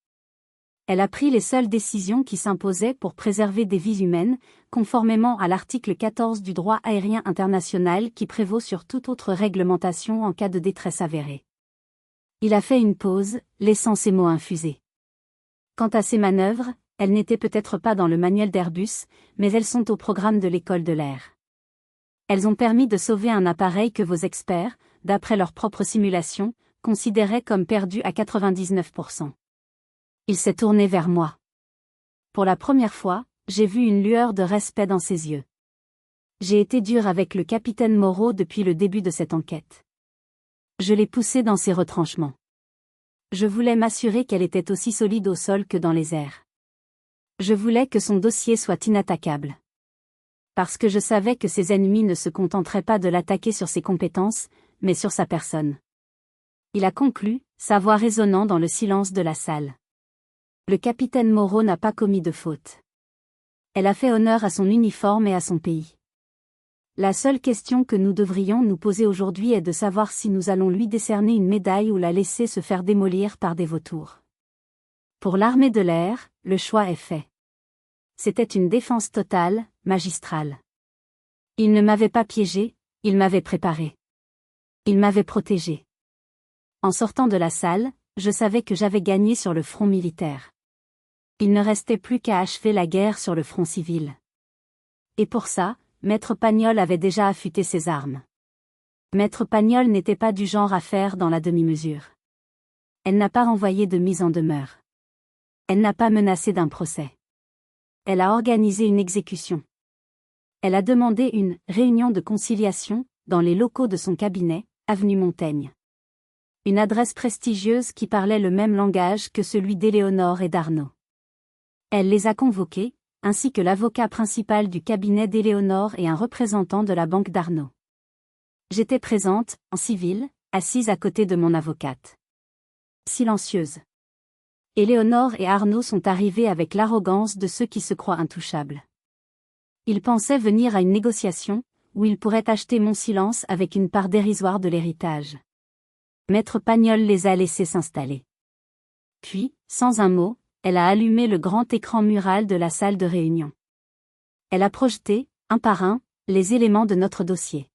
Elle a pris les seules décisions qui s'imposaient pour préserver des vies humaines, conformément à l'article 14 du droit aérien international qui prévaut sur toute autre réglementation en cas de détresse avérée. Il a fait une pause, laissant ces mots infusés. Quant à ces manœuvres, elles n'étaient peut-être pas dans le manuel d'Airbus, mais elles sont au programme de l'école de l'air. Elles ont permis de sauver un appareil que vos experts, d'après leurs propres simulations, considéraient comme perdu à 99%. Il s'est tourné vers moi. Pour la première fois, j'ai vu une lueur de respect dans ses yeux. J'ai été dur avec le capitaine Moreau depuis le début de cette enquête. Je l'ai poussé dans ses retranchements. Je voulais m'assurer qu'elle était aussi solide au sol que dans les airs. Je voulais que son dossier soit inattaquable. Parce que je savais que ses ennemis ne se contenteraient pas de l'attaquer sur ses compétences, mais sur sa personne. Il a conclu, sa voix résonnant dans le silence de la salle. Le capitaine Moreau n'a pas commis de faute. Elle a fait honneur à son uniforme et à son pays. La seule question que nous devrions nous poser aujourd'hui est de savoir si nous allons lui décerner une médaille ou la laisser se faire démolir par des vautours. Pour l'armée de l'air, le choix est fait. C'était une défense totale, magistrale. Il ne m'avait pas piégé, il m'avait préparé. Il m'avait protégé. En sortant de la salle, je savais que j'avais gagné sur le front militaire. Il ne restait plus qu'à achever la guerre sur le front civil. Et pour ça, Maître Pagnol avait déjà affûté ses armes. Maître Pagnol n'était pas du genre à faire dans la demi-mesure. Elle n'a pas renvoyé de mise en demeure. Elle n'a pas menacé d'un procès. Elle a organisé une exécution. Elle a demandé une réunion de conciliation dans les locaux de son cabinet, avenue Montaigne. Une adresse prestigieuse qui parlait le même langage que celui d'Éléonore et d'Arnaud. Elle les a convoqués, ainsi que l'avocat principal du cabinet d'Éléonore et un représentant de la banque d'Arnaud. J'étais présente, en civil, assise à côté de mon avocate. Silencieuse. Éléonore et Arnaud sont arrivés avec l'arrogance de ceux qui se croient intouchables. Ils pensaient venir à une négociation, où ils pourraient acheter mon silence avec une part dérisoire de l'héritage. Maître Pagnol les a laissés s'installer. Puis, sans un mot, elle a allumé le grand écran mural de la salle de réunion. Elle a projeté, un par un, les éléments de notre dossier.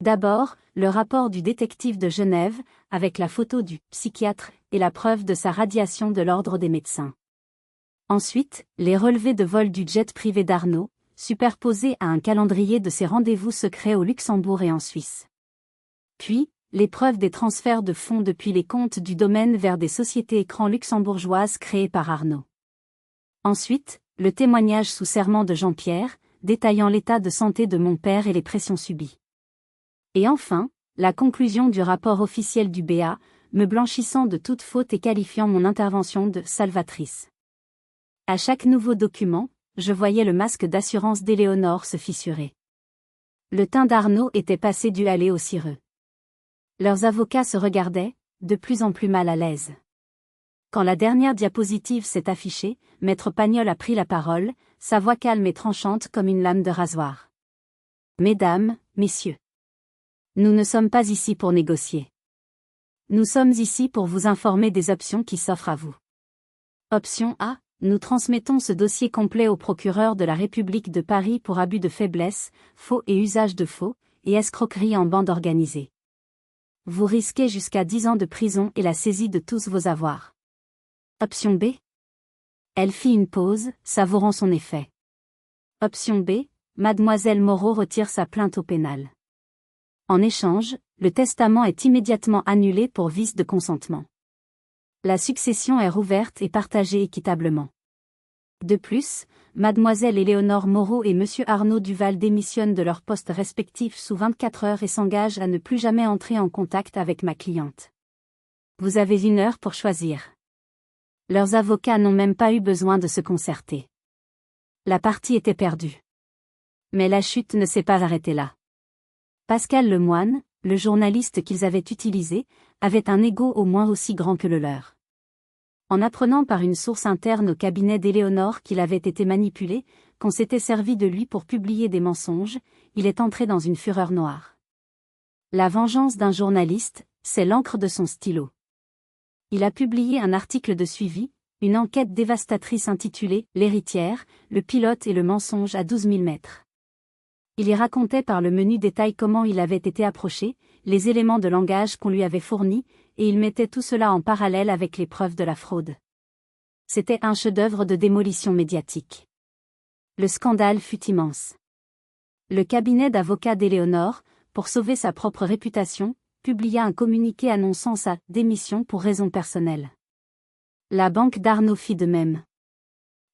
D'abord, le rapport du détective de Genève, avec la photo du psychiatre et la preuve de sa radiation de l'ordre des médecins. Ensuite, les relevés de vol du jet privé d'Arnaud, superposés à un calendrier de ses rendez-vous secrets au Luxembourg et en Suisse. Puis, les preuves des transferts de fonds depuis les comptes du domaine vers des sociétés écrans luxembourgeoises créées par Arnaud. Ensuite, le témoignage sous serment de Jean-Pierre, détaillant l'état de santé de mon père et les pressions subies. Et enfin, la conclusion du rapport officiel du BA, me blanchissant de toute faute et qualifiant mon intervention de salvatrice. À chaque nouveau document, je voyais le masque d'assurance d'Éléonore se fissurer. Le teint d'Arnaud était passé du halé au cireux. Leurs avocats se regardaient, de plus en plus mal à l'aise. Quand la dernière diapositive s'est affichée, Maître Pagnol a pris la parole, sa voix calme et tranchante comme une lame de rasoir. Mesdames, messieurs. Nous ne sommes pas ici pour négocier. Nous sommes ici pour vous informer des options qui s'offrent à vous. Option A, nous transmettons ce dossier complet au procureur de la République de Paris pour abus de faiblesse, faux et usage de faux, et escroquerie en bande organisée. Vous risquez jusqu'à 10 ans de prison et la saisie de tous vos avoirs. Option B. Elle fit une pause, savourant son effet. Option B, Mademoiselle Moreau retire sa plainte au pénal. En échange, le testament est immédiatement annulé pour vice de consentement. La succession est rouverte et partagée équitablement. De plus, Mademoiselle Éléonore Moreau et Monsieur Arnaud Duval démissionnent de leurs postes respectifs sous 24 heures et s'engagent à ne plus jamais entrer en contact avec ma cliente. Vous avez 1 heure pour choisir. Leurs avocats n'ont même pas eu besoin de se concerter. La partie était perdue. Mais la chute ne s'est pas arrêtée là. Pascal Lemoine, le journaliste qu'ils avaient utilisé, avait un ego au moins aussi grand que le leur. En apprenant par une source interne au cabinet d'Éléonore qu'il avait été manipulé, qu'on s'était servi de lui pour publier des mensonges, il est entré dans une fureur noire. La vengeance d'un journaliste, c'est l'encre de son stylo. Il a publié un article de suivi, Une enquête dévastatrice intitulée « L'héritière, le pilote et le mensonge à 12 000 mètres ». Il y racontait par le menu détail comment il avait été approché, les éléments de langage qu'on lui avait fournis, et il mettait tout cela en parallèle avec les preuves de la fraude. C'était un chef-d'œuvre de démolition médiatique. Le scandale fut immense. Le cabinet d'avocats d'Éléonore, pour sauver sa propre réputation, publia un communiqué annonçant sa démission pour raisons personnelles. La banque d'Arnaud fit de même.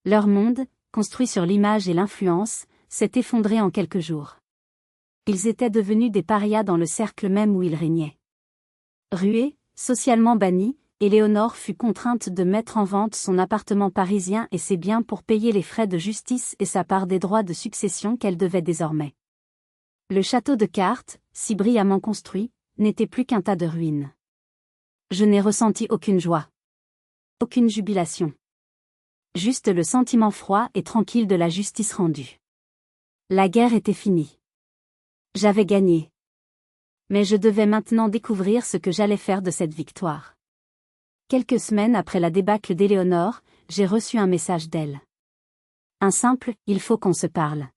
Leur monde, construit sur l'image et l'influence, s'est effondré en quelques jours. Ils étaient devenus des parias dans le cercle même où ils régnaient. Ruée, socialement bannie, Éléonore fut contrainte de mettre en vente son appartement parisien et ses biens pour payer les frais de justice et sa part des droits de succession qu'elle devait désormais. Le château de cartes, si brillamment construit, n'était plus qu'un tas de ruines. Je n'ai ressenti aucune joie. Aucune jubilation. Juste le sentiment froid et tranquille de la justice rendue. La guerre était finie. J'avais gagné. Mais je devais maintenant découvrir ce que j'allais faire de cette victoire. Quelques semaines après la débâcle d'Éléonore, j'ai reçu un message d'elle. Un simple « il faut qu'on se parle ».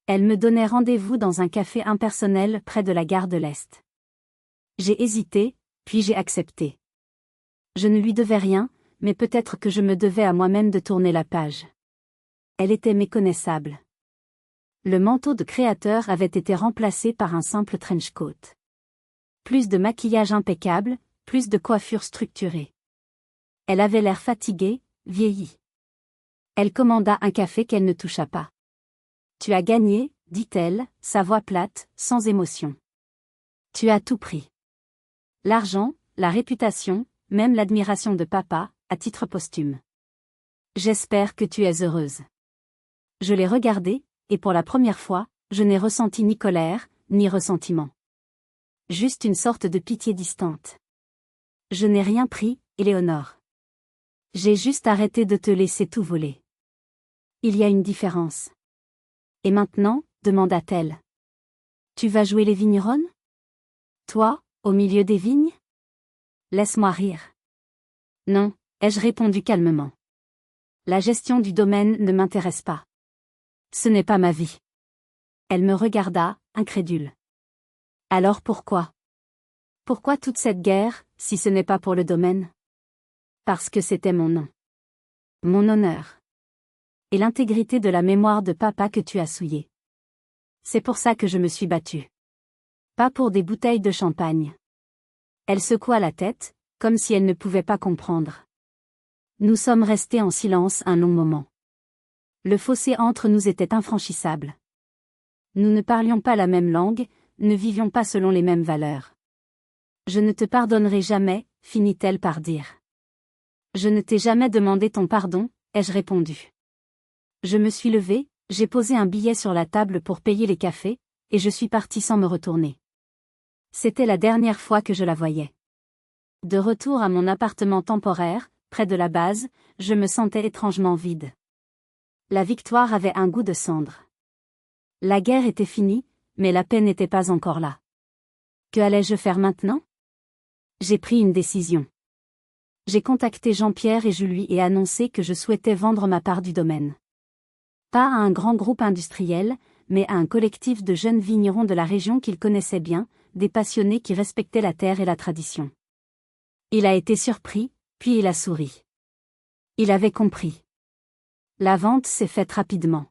Elle me donnait rendez-vous dans un café impersonnel près de la gare de l'Est. J'ai hésité, puis j'ai accepté. Je ne lui devais rien, mais peut-être que je me devais à moi-même de tourner la page. Elle était méconnaissable. Le manteau de créateur avait été remplacé par un simple trench coat. Plus de maquillage impeccable, plus de coiffure structurée. Elle avait l'air fatiguée, vieillie. Elle commanda un café qu'elle ne toucha pas. « Tu as gagné », dit-elle, sa voix plate, sans émotion. « Tu as tout pris. L'argent, la réputation, même l'admiration de papa, à titre posthume. J'espère que tu es heureuse. » Je l'ai regardée, et pour la première fois, je n'ai ressenti ni colère, ni ressentiment. Juste une sorte de pitié distante. Je n'ai rien pris, Éléonore. J'ai juste arrêté de te laisser tout voler. Il y a une différence. Et maintenant, demanda-t-elle. Tu vas jouer les vigneronnes? Toi, au milieu des vignes? Laisse-moi rire. Non, ai-je répondu calmement. La gestion du domaine ne m'intéresse pas. Ce n'est pas ma vie. Elle me regarda, incrédule. Alors pourquoi? Pourquoi toute cette guerre, si ce n'est pas pour le domaine? Parce que c'était mon nom. Mon honneur. Et l'intégrité de la mémoire de papa que tu as souillée. C'est pour ça que je me suis battue. Pas pour des bouteilles de champagne. Elle secoua la tête, comme si elle ne pouvait pas comprendre. Nous sommes restés en silence un long moment. Le fossé entre nous était infranchissable. Nous ne parlions pas la même langue, ne vivions pas selon les mêmes valeurs. Je ne te pardonnerai jamais, finit-elle par dire. Je ne t'ai jamais demandé ton pardon, ai-je répondu. Je me suis levée, j'ai posé un billet sur la table pour payer les cafés, et je suis partie sans me retourner. C'était la dernière fois que je la voyais. De retour à mon appartement temporaire, près de la base, je me sentais étrangement vide. La victoire avait un goût de cendre. La guerre était finie, mais la paix n'était pas encore là. Que allais-je faire maintenant? J'ai pris une décision. J'ai contacté Jean-Pierre et je lui ai annoncé que je souhaitais vendre ma part du domaine. Pas à un grand groupe industriel, mais à un collectif de jeunes vignerons de la région qu'il connaissait bien, des passionnés qui respectaient la terre et la tradition. Il a été surpris, puis il a souri. Il avait compris. La vente s'est faite rapidement.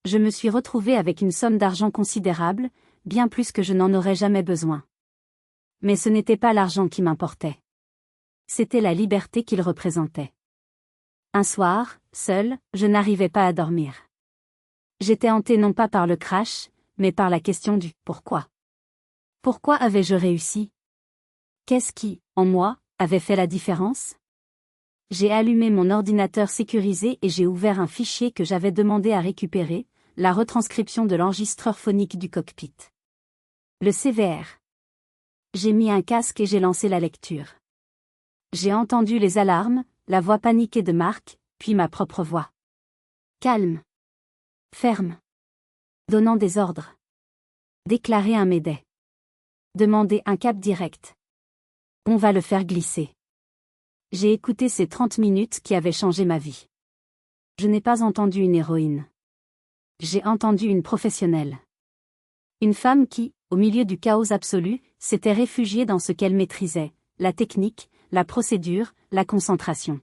Je me suis retrouvée avec une somme d'argent considérable, bien plus que je n'en aurais jamais besoin. Mais ce n'était pas l'argent qui m'importait. C'était la liberté qu'il représentait. Un soir, seul, je n'arrivais pas à dormir. J'étais hantée non pas par le crash, mais par la question du « pourquoi ». Pourquoi avais-je réussi? Qu'est-ce qui, en moi, avait fait la différence? J'ai allumé mon ordinateur sécurisé et j'ai ouvert un fichier que j'avais demandé à récupérer, la retranscription de l'enregistreur phonique du cockpit. Le CVR. J'ai mis un casque et j'ai lancé la lecture. J'ai entendu les alarmes, la voix paniquée de Marc, puis ma propre voix. Calme. Ferme. Donnant des ordres. Déclarer un médet. Demander un cap direct. On va le faire glisser. J'ai écouté ces 30 minutes qui avaient changé ma vie. Je n'ai pas entendu une héroïne. J'ai entendu une professionnelle. Une femme qui, au milieu du chaos absolu, s'était réfugiée dans ce qu'elle maîtrisait, la technique, la procédure, la concentration.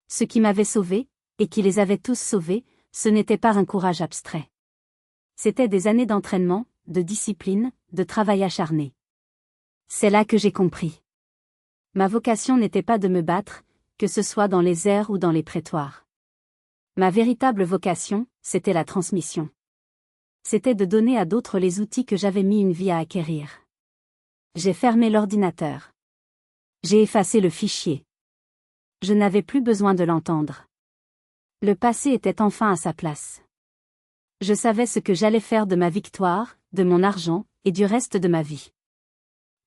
Ce qui m'avait sauvé, et qui les avait tous sauvés, ce n'était pas un courage abstrait. C'était des années d'entraînement, de discipline, de travail acharné. C'est là que j'ai compris. Ma vocation n'était pas de me battre, que ce soit dans les airs ou dans les prétoires. Ma véritable vocation, c'était la transmission. C'était de donner à d'autres les outils que j'avais mis une vie à acquérir. J'ai fermé l'ordinateur. J'ai effacé le fichier. Je n'avais plus besoin de l'entendre. Le passé était enfin à sa place. Je savais ce que j'allais faire de ma victoire, de mon argent, et du reste de ma vie.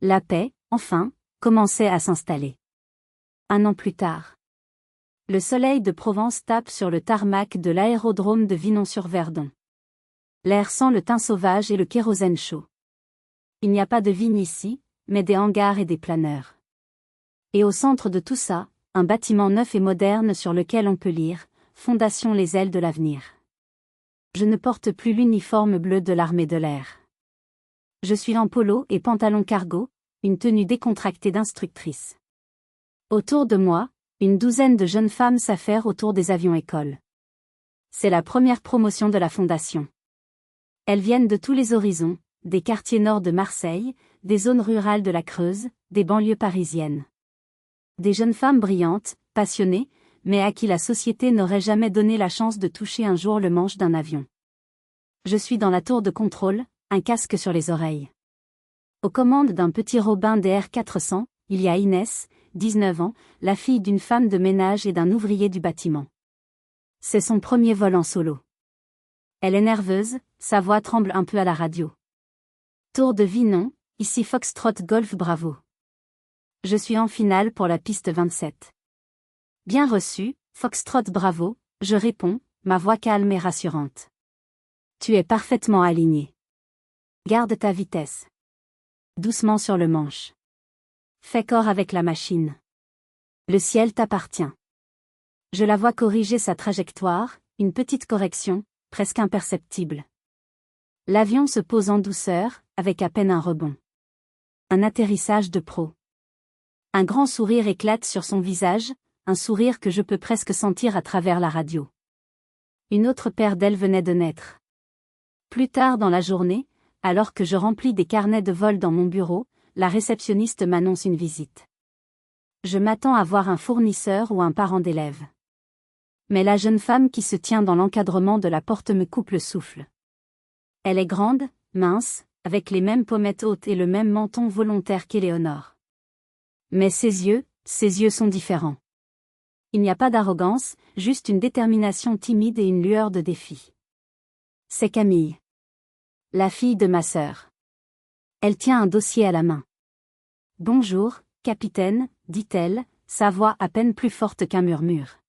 La paix, enfin, commençait à s'installer. 1 an plus tard. Le soleil de Provence tape sur le tarmac de l'aérodrome de Vinon-sur-Verdon. L'air sent le thym sauvage et le kérosène chaud. Il n'y a pas de vignes ici, mais des hangars et des planeurs. Et au centre de tout ça, un bâtiment neuf et moderne sur lequel on peut lire « Fondation les ailes de l'avenir ». Je ne porte plus l'uniforme bleu de l'armée de l'air. Je suis en polo et pantalon cargo, une tenue décontractée d'instructrice. Autour de moi, une douzaine de jeunes femmes s'affairent autour des avions-écoles. C'est la première promotion de la fondation. Elles viennent de tous les horizons, des quartiers nord de Marseille, des zones rurales de la Creuse, des banlieues parisiennes. Des jeunes femmes brillantes, passionnées, mais à qui la société n'aurait jamais donné la chance de toucher un jour le manche d'un avion. Je suis dans la tour de contrôle, un casque sur les oreilles. Aux commandes d'un petit Robin DR400, il y a Inès, 19 ans, la fille d'une femme de ménage et d'un ouvrier du bâtiment. C'est son premier vol en solo. Elle est nerveuse, sa voix tremble un peu à la radio. Tour de Vinon, ici Foxtrot Golf Bravo. Je suis en finale pour la piste 27. Bien reçu, Foxtrot Bravo, je réponds, ma voix calme et rassurante. Tu es parfaitement aligné. Garde ta vitesse. Doucement sur le manche. Fais corps avec la machine. Le ciel t'appartient. Je la vois corriger sa trajectoire, une petite correction, presque imperceptible. L'avion se pose en douceur, avec à peine un rebond. Un atterrissage de pro. Un grand sourire éclate sur son visage, un sourire que je peux presque sentir à travers la radio. Une autre paire d'ailes venait de naître. Plus tard dans la journée, alors que je remplis des carnets de vol dans mon bureau, la réceptionniste m'annonce une visite. Je m'attends à voir un fournisseur ou un parent d'élève. Mais la jeune femme qui se tient dans l'encadrement de la porte me coupe le souffle. Elle est grande, mince, avec les mêmes pommettes hautes et le même menton volontaire qu'Éléonore. Mais ses yeux sont différents. Il n'y a pas d'arrogance, juste une détermination timide et une lueur de défi. C'est Camille. La fille de ma sœur. Elle tient un dossier à la main. Bonjour, capitaine, dit-elle, sa voix à peine plus forte qu'un murmure.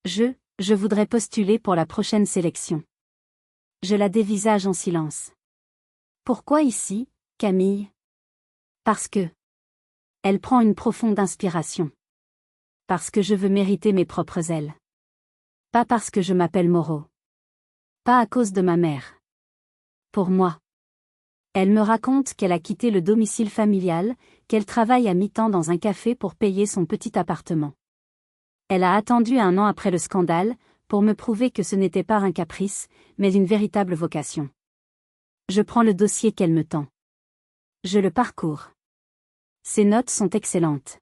Je voudrais postuler pour la prochaine sélection. Je la dévisage en silence. Pourquoi ici, Camille? Parce que. Elle prend une profonde inspiration. Parce que je veux mériter mes propres ailes. Pas parce que je m'appelle Moreau. Pas à cause de ma mère. Pour moi. Elle me raconte qu'elle a quitté le domicile familial, qu'elle travaille à mi-temps dans un café pour payer son petit appartement. Elle a attendu 1 an après le scandale, pour me prouver que ce n'était pas un caprice, mais une véritable vocation. Je prends le dossier qu'elle me tend. Je le parcours. Ses notes sont excellentes.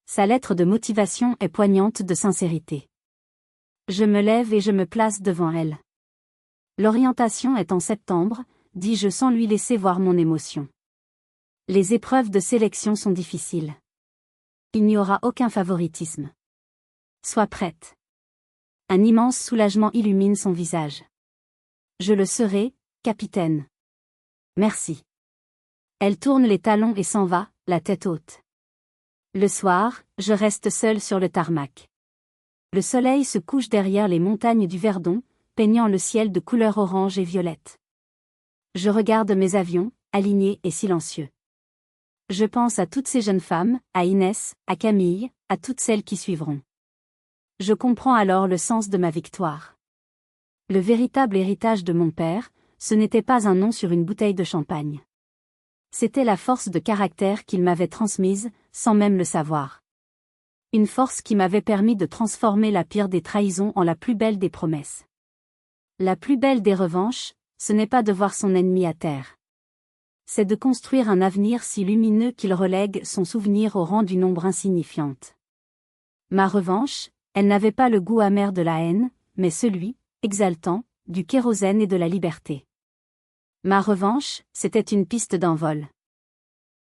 Sa lettre de motivation est poignante de sincérité. Je me lève et je me place devant elle. L'orientation est en septembre, dis-je sans lui laisser voir mon émotion. Les épreuves de sélection sont difficiles. Il n'y aura aucun favoritisme. Sois prête. Un immense soulagement illumine son visage. Je le serai, capitaine. Merci. Elle tourne les talons et s'en va, la tête haute. Le soir, je reste seule sur le tarmac. Le soleil se couche derrière les montagnes du Verdon, peignant le ciel de couleur orange et violette. Je regarde mes avions, alignés et silencieux. Je pense à toutes ces jeunes femmes, à Inès, à Camille, à toutes celles qui suivront. Je comprends alors le sens de ma victoire. Le véritable héritage de mon père, ce n'était pas un nom sur une bouteille de champagne. C'était la force de caractère qu'il m'avait transmise, sans même le savoir. Une force qui m'avait permis de transformer la pire des trahisons en la plus belle des promesses. La plus belle des revanches, ce n'est pas de voir son ennemi à terre. C'est de construire un avenir si lumineux qu'il relègue son souvenir au rang d'une ombre insignifiante. Ma revanche, elle n'avait pas le goût amer de la haine, mais celui, exaltant, du kérosène et de la liberté. Ma revanche, c'était une piste d'envol.